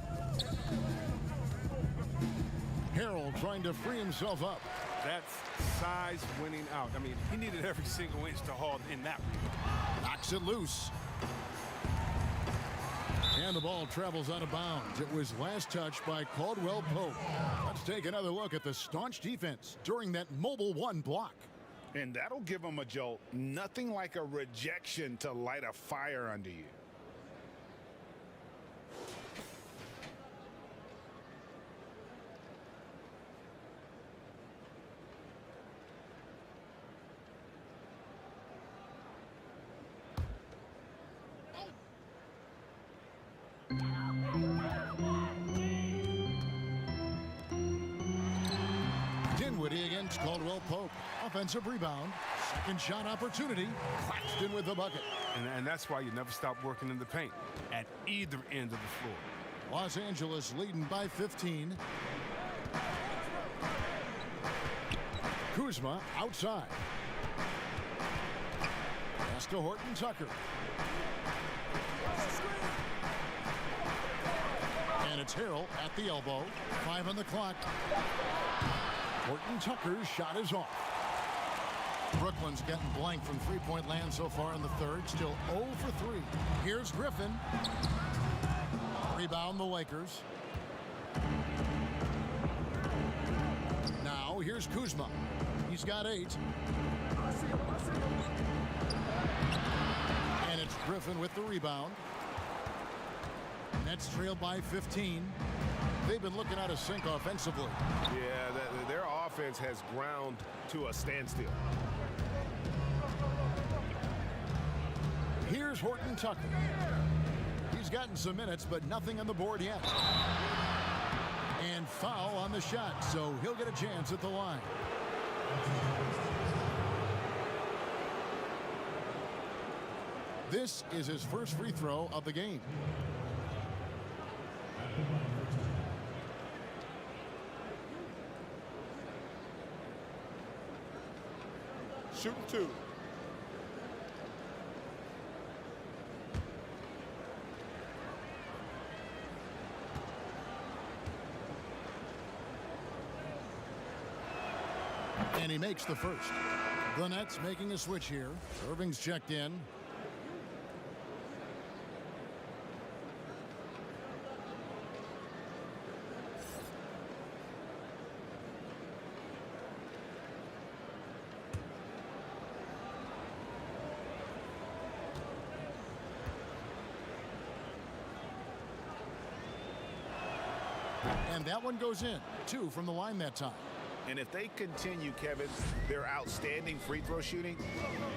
Harrell trying to free himself up. That's size winning out. I mean, he needed every single inch to haul in that rebound. Knocks it loose. And the ball travels out of bounds. It was last touched by Caldwell-Pope. Let's take another look at the staunch defense during that mobile one block. And that'll give him a jolt. Nothing like a rejection to light a fire under you. Dinwiddie against Caldwell-Pope. Offensive rebound. Second shot opportunity. Claxton with the bucket. And that's why you never stop working in the paint at either end of the floor. Los Angeles leading by 15. Kuzma outside. Pass to Horton Tucker. And it's Harrell at the elbow. 5 on the clock. Horton Tucker's shot is off. Brooklyn's getting blank from three-point land so far in the third. Still 0 for 3. Here's Griffin. Rebound the Lakers. Now here's Kuzma. He's got 8. And it's Griffin with the rebound. Nets trail by 15. They've been looking out of sync offensively. Yeah, their offense has ground to a standstill. Here's Horton Tucker. He's gotten some minutes, but nothing on the board yet. And foul on the shot, so he'll get a chance at the line. This is his first free throw of the game. Shooting 2. And he makes the first. The Nets making a switch here. Irving's checked in. And that one goes in. 2 from the line that time. And if they continue, Kevin, their outstanding free throw shooting,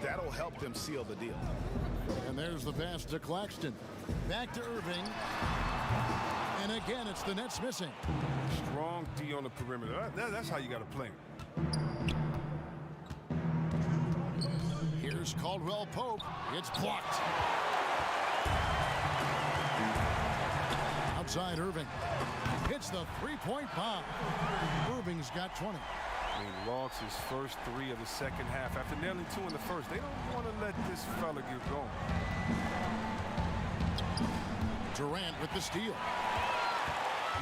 that'll help them seal the deal. And there's the pass to Claxton. Back to Irving. And again, it's the Nets missing. Strong D on the perimeter. That's how you got to play. Here's Caldwell-Pope. It's blocked. Outside Irving. Hits the three-point bomb. Irving's got 20. I mean, lost his first 3 of the second half after nailing 2 in the first. They don't want to let this fella get going. Durant with the steal.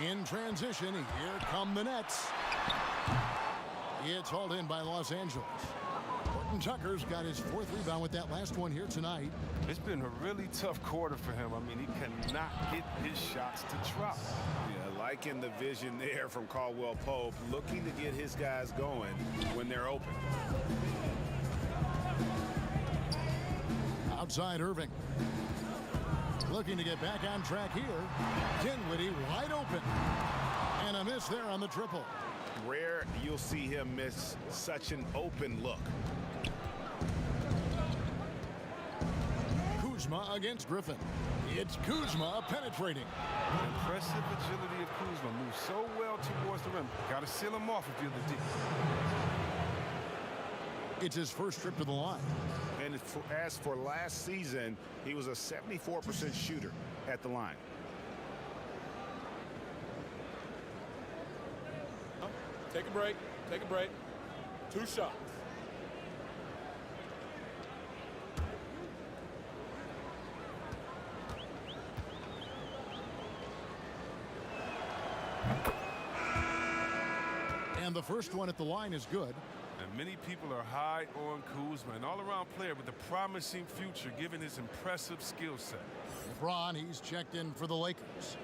In transition, here come the Nets. It's hauled in by Los Angeles. And Tucker's got his 4th rebound with that last one here tonight. It's been a really tough quarter for him. I mean, he cannot get his shots to drop. Yeah, liking the vision there from Caldwell Pope, looking to get his guys going when they're open. Outside Irving. Looking to get back on track here. Dinwiddie wide open. And a miss there on the triple. Rare you'll see him miss such an open look. Kuzma against Griffin. It's Kuzma penetrating. Impressive agility of Kuzma. Moves so well towards the rim. Got to seal him off if you're the D. It's his first trip to the line. And as for last season, he was a 74% shooter at the line. Take a break. Take a break. 2 shots. And the first one at the line is good. And many people are high on Kuzma, an all-around player with a promising future given his impressive skill set. LeBron, he's checked in for the Lakers.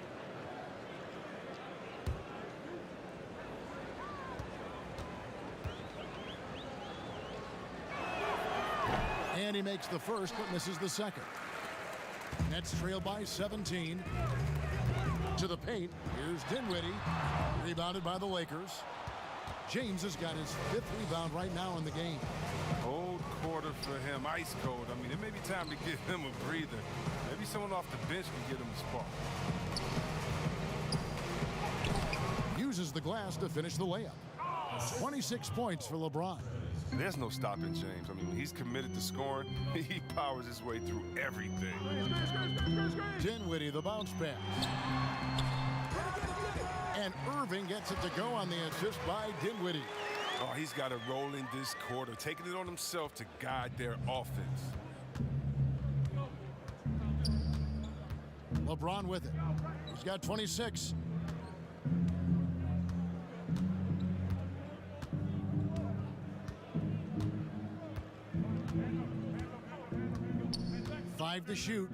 And he makes the first, but misses the second. Nets trail by 17. To the paint, here's Dinwiddie. Rebounded by the Lakers. James has got his 5th rebound right now in the game. Cold quarter for him, ice cold. I mean, it may be time to give him a breather. Maybe someone off the bench can get him a spark. Uses the glass to finish the layup. 26 points for LeBron. There's no stopping James. I mean, when he's committed to scoring, he powers his way through everything. Dinwiddie, the bounce pass. And Irving gets it to go on the assist by Dinwiddie. Oh, he's got to roll in this quarter, taking it on himself to guide their offense. LeBron with it. He's got 26. Five to shoot.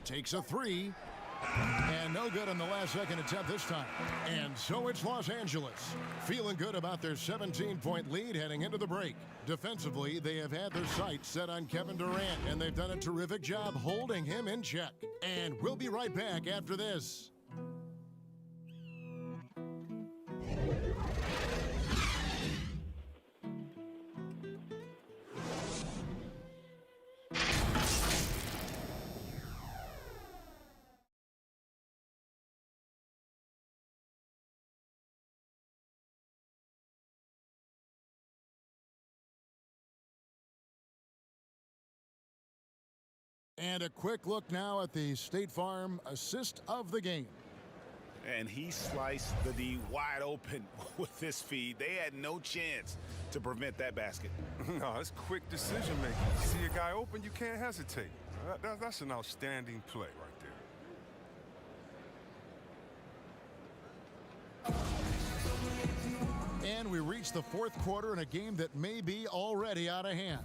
Takes a 3. And no good on the last second attempt this time. And so it's Los Angeles. Feeling good about their 17-point lead heading into the break. Defensively, they have had their sights set on Kevin Durant, and they've done a terrific job holding him in check. And we'll be right back after this. And a quick look now at the State Farm assist of the game. And he sliced the D wide open with his feed. They had no chance to prevent that basket. No, it's quick decision making. See a guy open, you can't hesitate. That's an outstanding play right there. And we reach the 4th quarter in a game that may be already out of hand.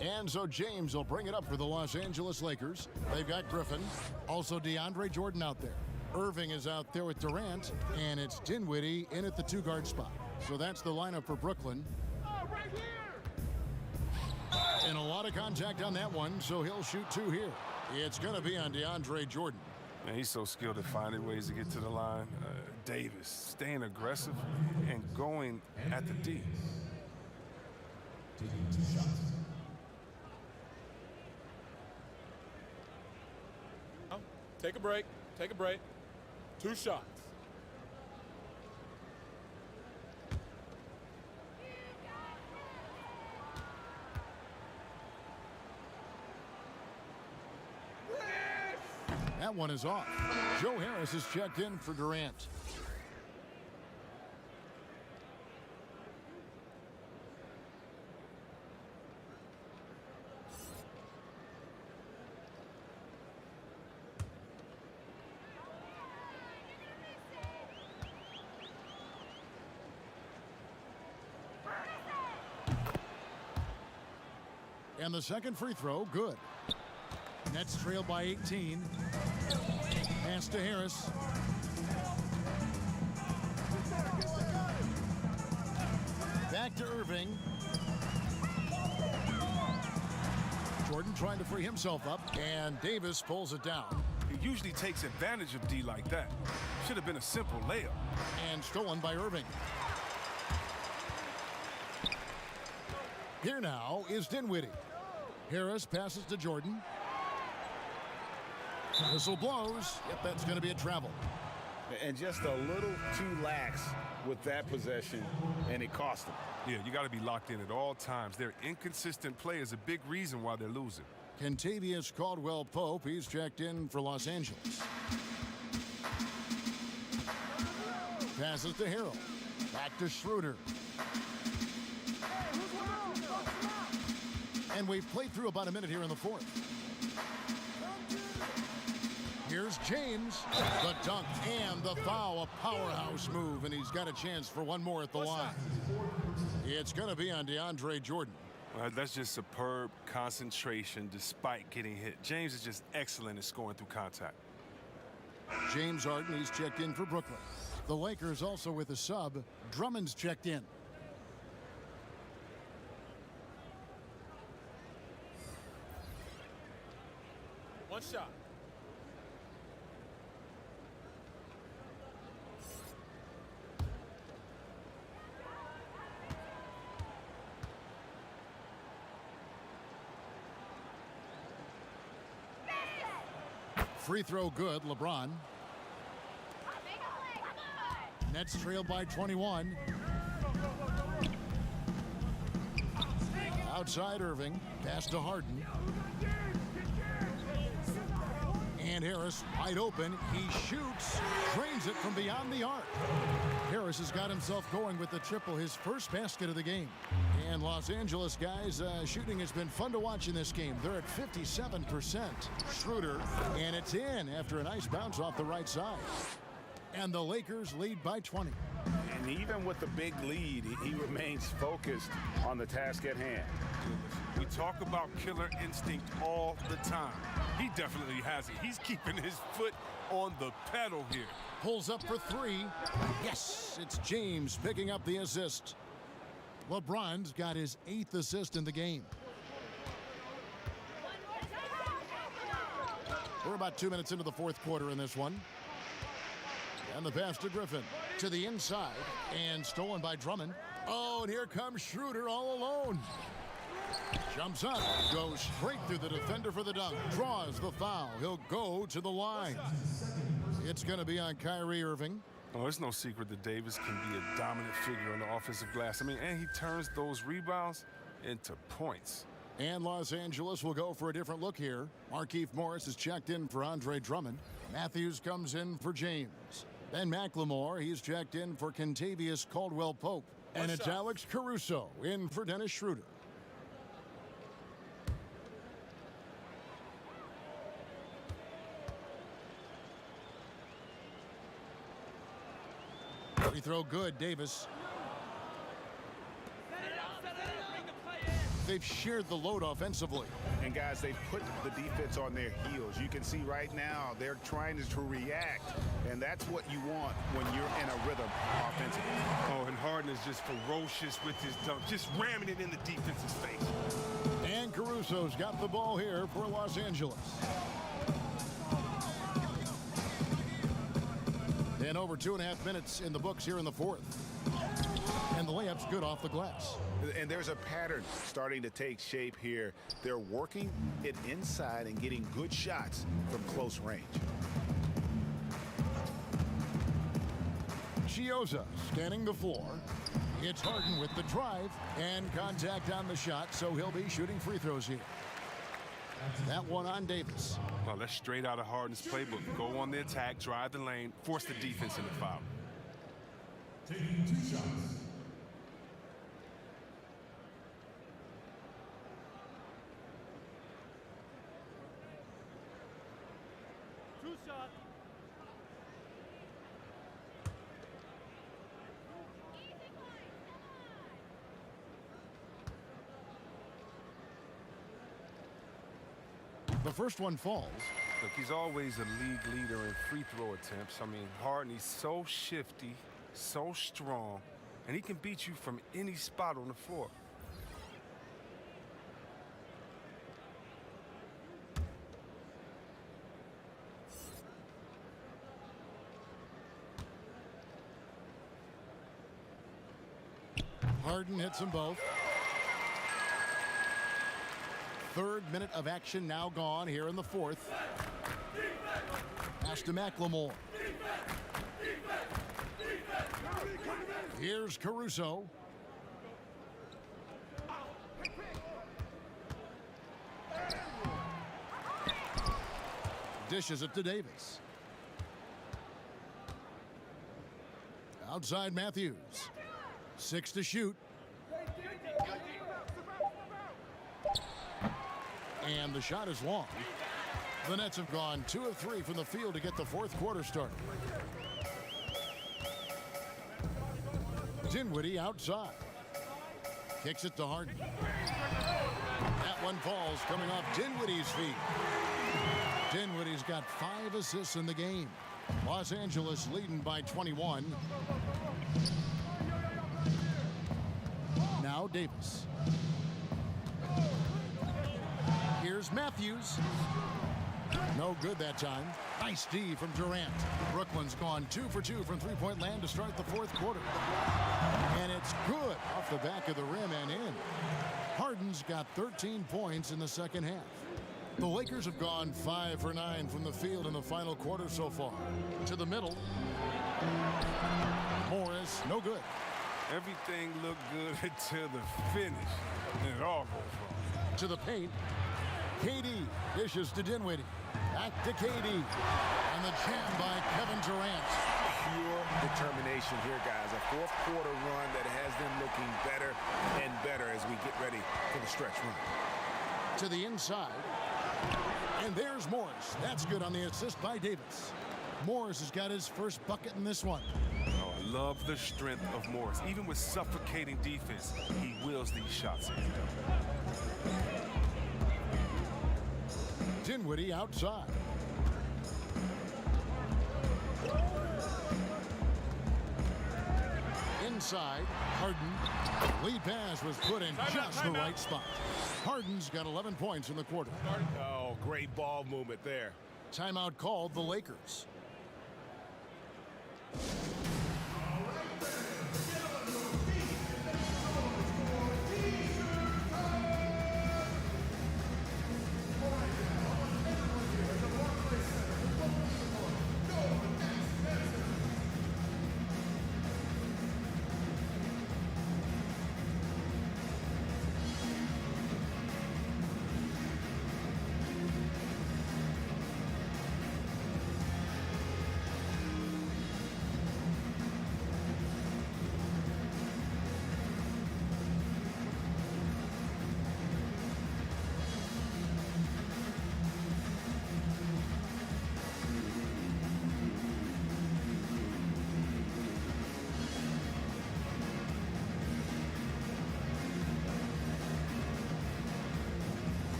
And so James will bring it up for the Los Angeles Lakers. They've got Griffin, also DeAndre Jordan out there. Irving is out there with Durant, and it's Dinwiddie in at the 2-guard spot. So that's the lineup for Brooklyn. And a lot of contact on that one, so he'll shoot 2 here. It's going to be on DeAndre Jordan. Man, he's so skilled at finding ways to get to the line. Davis staying aggressive and going at the D. Take a break. Take a break. 2 shots. That one is off. Joe Harris is checked in for Durant. And the second free throw, good. Nets trail by 18. Pass to Harris. Back to Irving. Jordan trying to free himself up, and Davis pulls it down. He usually takes advantage of D like that. Should have been a simple layup. And stolen by Irving. Here now is Dinwiddie. Harris passes to Jordan. Whistle blows. Yep, that's going to be a travel. And just a little too lax with that possession, and it cost them. Yeah, you got to be locked in at all times. Their inconsistent play is a big reason why they're losing. Kentavious Caldwell-Pope, he's checked in for Los Angeles. Passes to Harrell. Back to Schroeder. And we've played through about a minute here in the fourth. Here's James. The dunk and the foul. A powerhouse move, and he's got a chance for one more at the line. It's going to be on DeAndre Jordan. That's just superb concentration despite getting hit. James is just excellent at scoring through contact. James Harden, he's checked in for Brooklyn. The Lakers also with a sub. Drummond's checked in. One shot. Free throw good, LeBron. Nets trail by 21. Outside Irving. Pass to Harden. And Harris wide open. He shoots. Drains it from beyond the arc. Harris has got himself going with the triple, his first basket of the game. And Los Angeles guys, shooting has been fun to watch in this game. They're at 57%. Schroeder, and it's in after a nice bounce off the right side. And the Lakers lead by 20. And even with the big lead, he remains focused on the task at hand. We talk about killer instinct all the time. He definitely has it. He's keeping his foot on the pedal here. Pulls up for three. Yes, it's James picking up the assist. LeBron's got his 8th assist in the game. We're about 2 minutes into the fourth quarter in this one. And the pass to Griffin. To the inside. And stolen by Drummond. Oh, and here comes Schroeder all alone. Jumps up. Goes straight through the defender for the dunk. Draws the foul. He'll go to the line. It's going to be on Kyrie Irving. Oh, it's no secret that Davis can be a dominant figure on the offensive glass. I mean, and he turns those rebounds into points. And Los Angeles will go for a different look here. Markieff Morris is checked in for Andre Drummond. Matthews comes in for James. Then McLemore, he's checked in for Kentavious Caldwell-Pope. And it's Alex Caruso in for Dennis Schroeder. Free throw good, Davis. They've shared the load offensively. And guys, they've put the defense on their heels. You can see right now they're trying to react, and that's what you want when you're in a rhythm offensively. Oh, and Harden is just ferocious with his dunk, just ramming it in the defense's face. And Caruso's got the ball here for Los Angeles. And over 2.5 minutes in the books here in the fourth. And the layup's good off the glass. And there's a pattern starting to take shape here. They're working it inside and getting good shots from close range. Chioza scanning the floor. It's Harden with the drive and contact on the shot, so he'll be shooting free throws here. That one on Davis. Well, that's straight out of Harden's playbook. Go on the attack, drive the lane, force the defense into foul. Taking 2 shots. The first one falls. Look, he's always a league leader in free throw attempts. I mean, Harden, he's so shifty, so strong, and he can beat you from any spot on the floor. Harden hits them both. Third minute of action now gone here in the fourth. Pass to McLemore. Here's Caruso. Dishes it to Davis. Outside Matthews. 6 to shoot. And the shot is long. The Nets have gone 2 of 3 from the field to get the fourth quarter started. Dinwiddie outside. Kicks it to Harden. That one falls coming off Dinwiddie's feet. Dinwiddie's got 5 assists in the game. Los Angeles leading by 21. Now Davis. Here's Matthews. No good that time. Nice D from Durant. Brooklyn's gone 2 for 2 from three-point land to start the fourth quarter. And it's good off the back of the rim and in. Harden's got 13 points in the second half. The Lakers have gone 5 for 9 from the field in the final quarter so far. To the middle. Morris, no good. Everything looked good until the finish. And it all goes wrong. To the paint. KD dishes to Dinwiddie. Back to KD. And the jam by Kevin Durant. Pure determination here, guys. A fourth quarter run that has them looking better and better as we get ready for the stretch run. To the inside. And there's Morris. That's good on the assist by Davis. Morris has got his first bucket in this one. Oh, I love the strength of Morris. Even with suffocating defense, he wills these shots in. Dinwiddie outside. Inside, Harden. Lead pass was put in just the right spot. Harden's got 11 points in the quarter. Oh, great ball movement there. Timeout called the Lakers.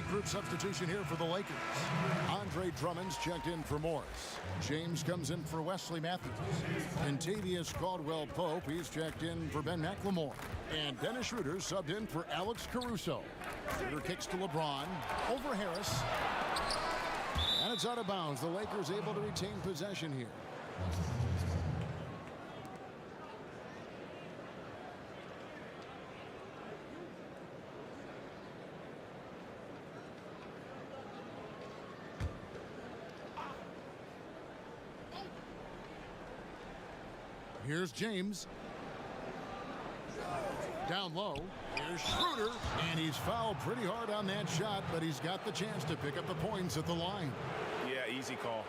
Group substitution here for the Lakers. Andre Drummond's checked in for Morris. James comes in for Wesley Matthews. Kentavious Caldwell-Pope, he's checked in for Ben McLemore. And Dennis Schroeder subbed in for Alex Caruso. Schroeder kicks to LeBron. Over Harris. And it's out of bounds. The Lakers able to retain possession here. Here's James. Down low. Here's Schroeder. And he's fouled pretty hard on that shot, but he's got the chance to pick up the points at the line. Yeah, easy call.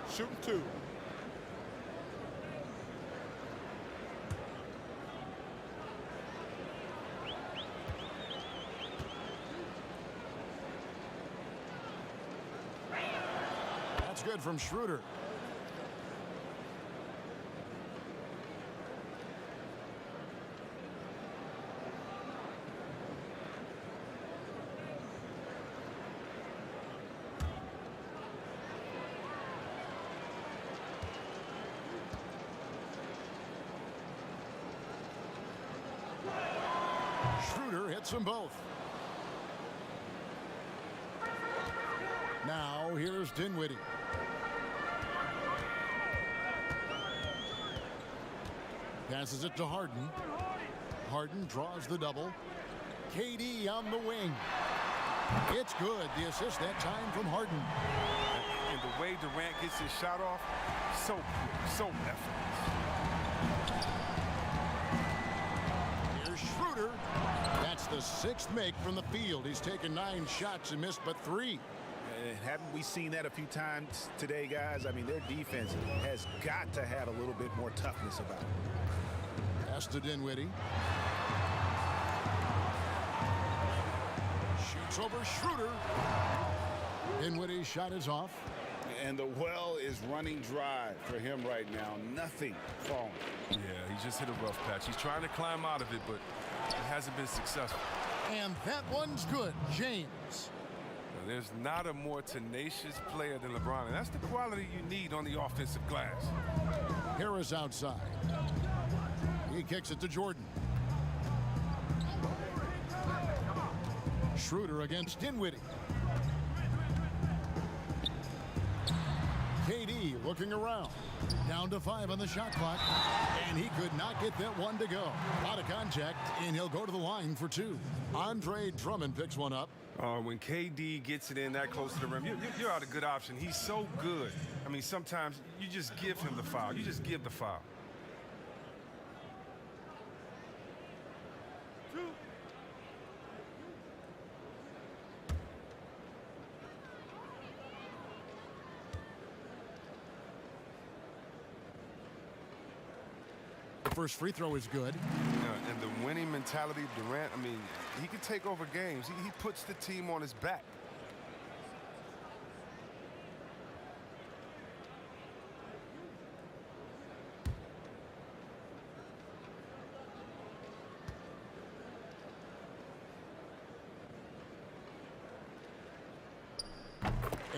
Shooting 2. It's good from Schroeder. Schroeder hits them both. Now here's Dinwiddie. Passes it to Harden. Harden draws the double. KD on the wing. It's good. The assist that time from Harden. And the way Durant gets his shot off, so quick, so effortless. Here's Schroeder. That's the 6th make from the field. He's taken 9 shots and missed but 3. Haven't we seen that a few times today, guys? I mean, their defense has got to have a little bit more toughness about it. Pass to Dinwiddie. Shoots over Schroeder. Dinwiddie's shot is off. And the well is running dry for him right now. Nothing falling. Yeah, he just hit a rough patch. He's trying to climb out of it, but it hasn't been successful. And that one's good. James. Now, there's not a more tenacious player than LeBron, and that's the quality you need on the offensive glass. Harris outside. He kicks it to Jordan. Schroeder against Dinwiddie. KD looking around. Down to 5 on the shot clock. And he could not get that one to go. A lot of contact, and he'll go to the line for 2. Andre Drummond picks one up. When KD gets it in that close to the rim, you're out a good option. He's so good. I mean, sometimes you just give him the foul. You just give the foul. First free throw is good. Yeah, and the winning mentality of Durant, I mean, he can take over games. He puts the team on his back.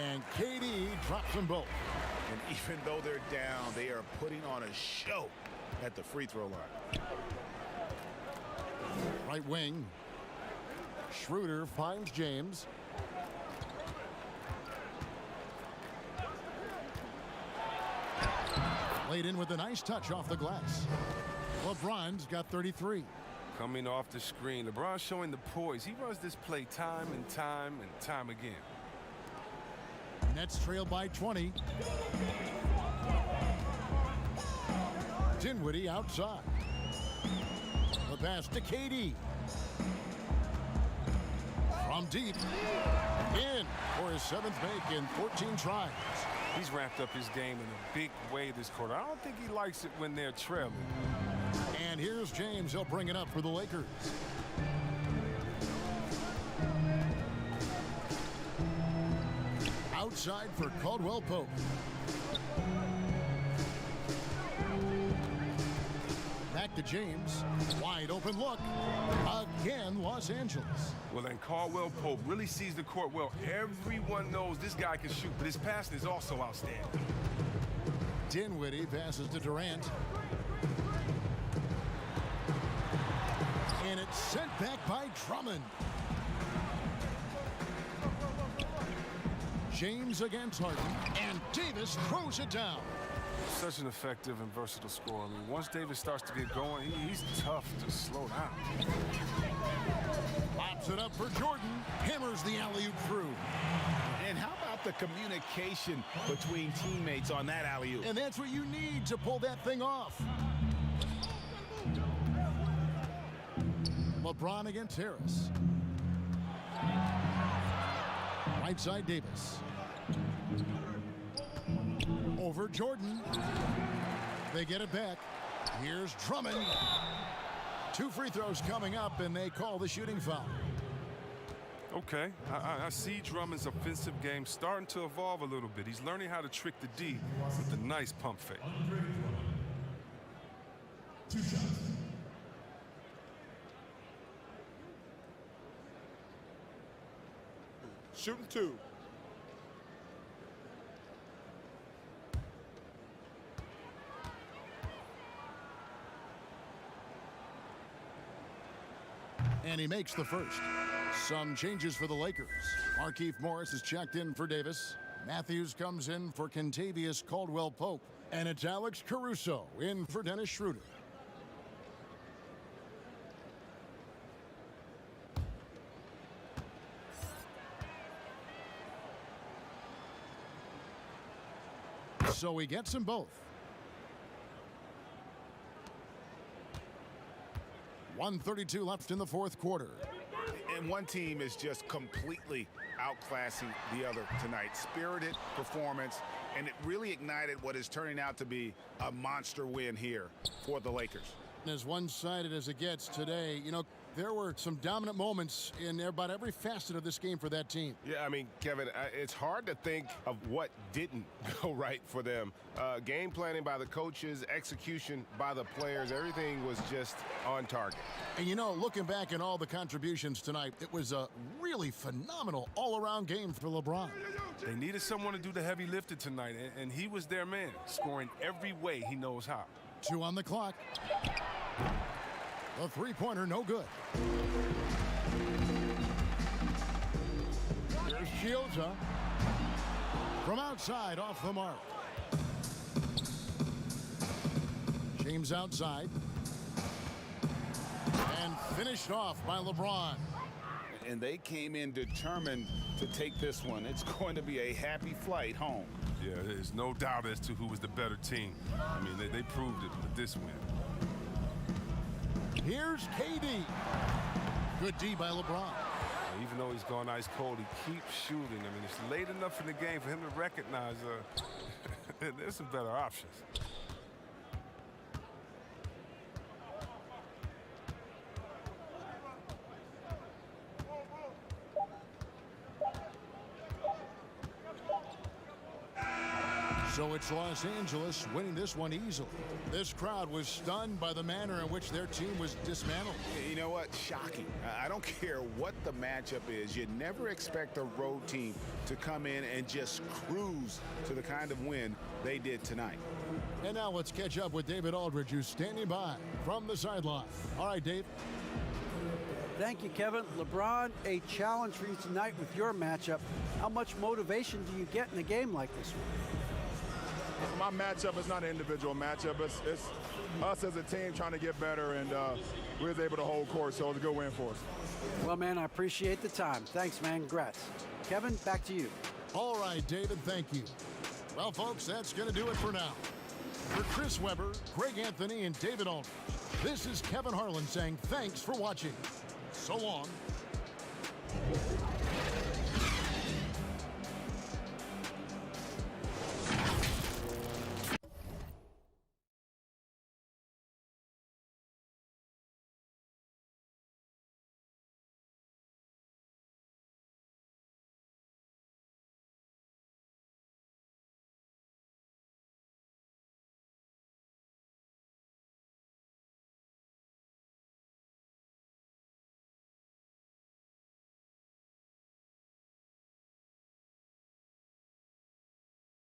And KD drops them both. And even though they're down, they are putting on a show at the free throw line. Right wing. Schroeder finds James. Laid in with a nice touch off the glass. LeBron's got 33. Coming off the screen, LeBron showing the poise. He runs this play time and time and time again. Nets trail by 20. Dinwiddie outside. The pass to KD. From deep. In for his 7th make in 14 tries. He's ramped up his game in a big way this quarter. I don't think he likes it when they're trailing. And here's James. He'll bring it up for the Lakers. Outside for Caldwell Pope. Back to James. Wide open look. Again, Los Angeles. Well, then Caldwell Pope really sees the court well. Everyone knows this guy can shoot, but his passing is also outstanding. Dinwiddie passes to Durant. And it's sent back by Drummond. James against Harden, and Davis throws it down. Such an effective and versatile scorer. I mean, once Davis starts to get going, he's tough to slow down. Pops it up for Jordan, hammers the alley-oop through. And how about the communication between teammates on that alley-oop? And that's what you need to pull that thing off. LeBron against Harris. Right side Davis. Over Jordan. They get it back. Here's Drummond. 2 free throws coming up, and they call the shooting foul. Okay, I see Drummond's offensive game starting to evolve a little bit. He's learning how to trick the D with a nice pump fake. 2 shots. Shooting 2. And he makes the first. Some changes for the Lakers. Markieff Morris is checked in for Davis. Matthews comes in for Kentavious Caldwell-Pope. And it's Alex Caruso in for Dennis Schroeder. So he gets them both. 1:32 left in the fourth quarter. And one team is just completely outclassing the other tonight. Spirited performance, and it really ignited what is turning out to be a monster win here for the Lakers. As one-sided as it gets today, you know, there were some dominant moments in about every facet of this game for that team. Yeah, I mean, Kevin, it's hard to think of what didn't go right for them. Game planning by the coaches, execution by the players, everything was just on target. And you know, looking back at all the contributions tonight, it was a really phenomenal all-around game for LeBron. They needed someone to do the heavy lifting tonight, and he was their man, scoring every way he knows how. 2 on the clock. The three-pointer, no good. Here's Chiozza. From outside, off the mark. James outside. And finished off by LeBron. And they came in determined to take this one. It's going to be a happy flight home. Yeah, there's no doubt as to who was the better team. I mean, they proved it with this win. Here's KD. Good D by LeBron. Even though he's gone ice cold, he keeps shooting. I mean, it's late enough in the game for him to recognize there's some better options. So it's Los Angeles winning this one easily. This crowd was stunned by the manner in which their team was dismantled. You know what? Shocking. I don't care what the matchup is. You never expect a road team to come in and just cruise to the kind of win they did tonight. And now let's catch up with David Aldridge, who's standing by from the sideline. All right, Dave. Thank you, Kevin. LeBron, a challenge for you tonight with your matchup. How much motivation do you get in a game like this one? My matchup is not an individual matchup. It's us as a team trying to get better, and we was able to hold court, so it was a good win for us. Well, man, I appreciate the time. Thanks, man. Congrats. Kevin, back to you. All right, David, thank you. Well, folks, that's going to do it for now. For Chris Webber, Greg Anthony, and David Aldridge, this is Kevin Harlan saying thanks for watching. So long.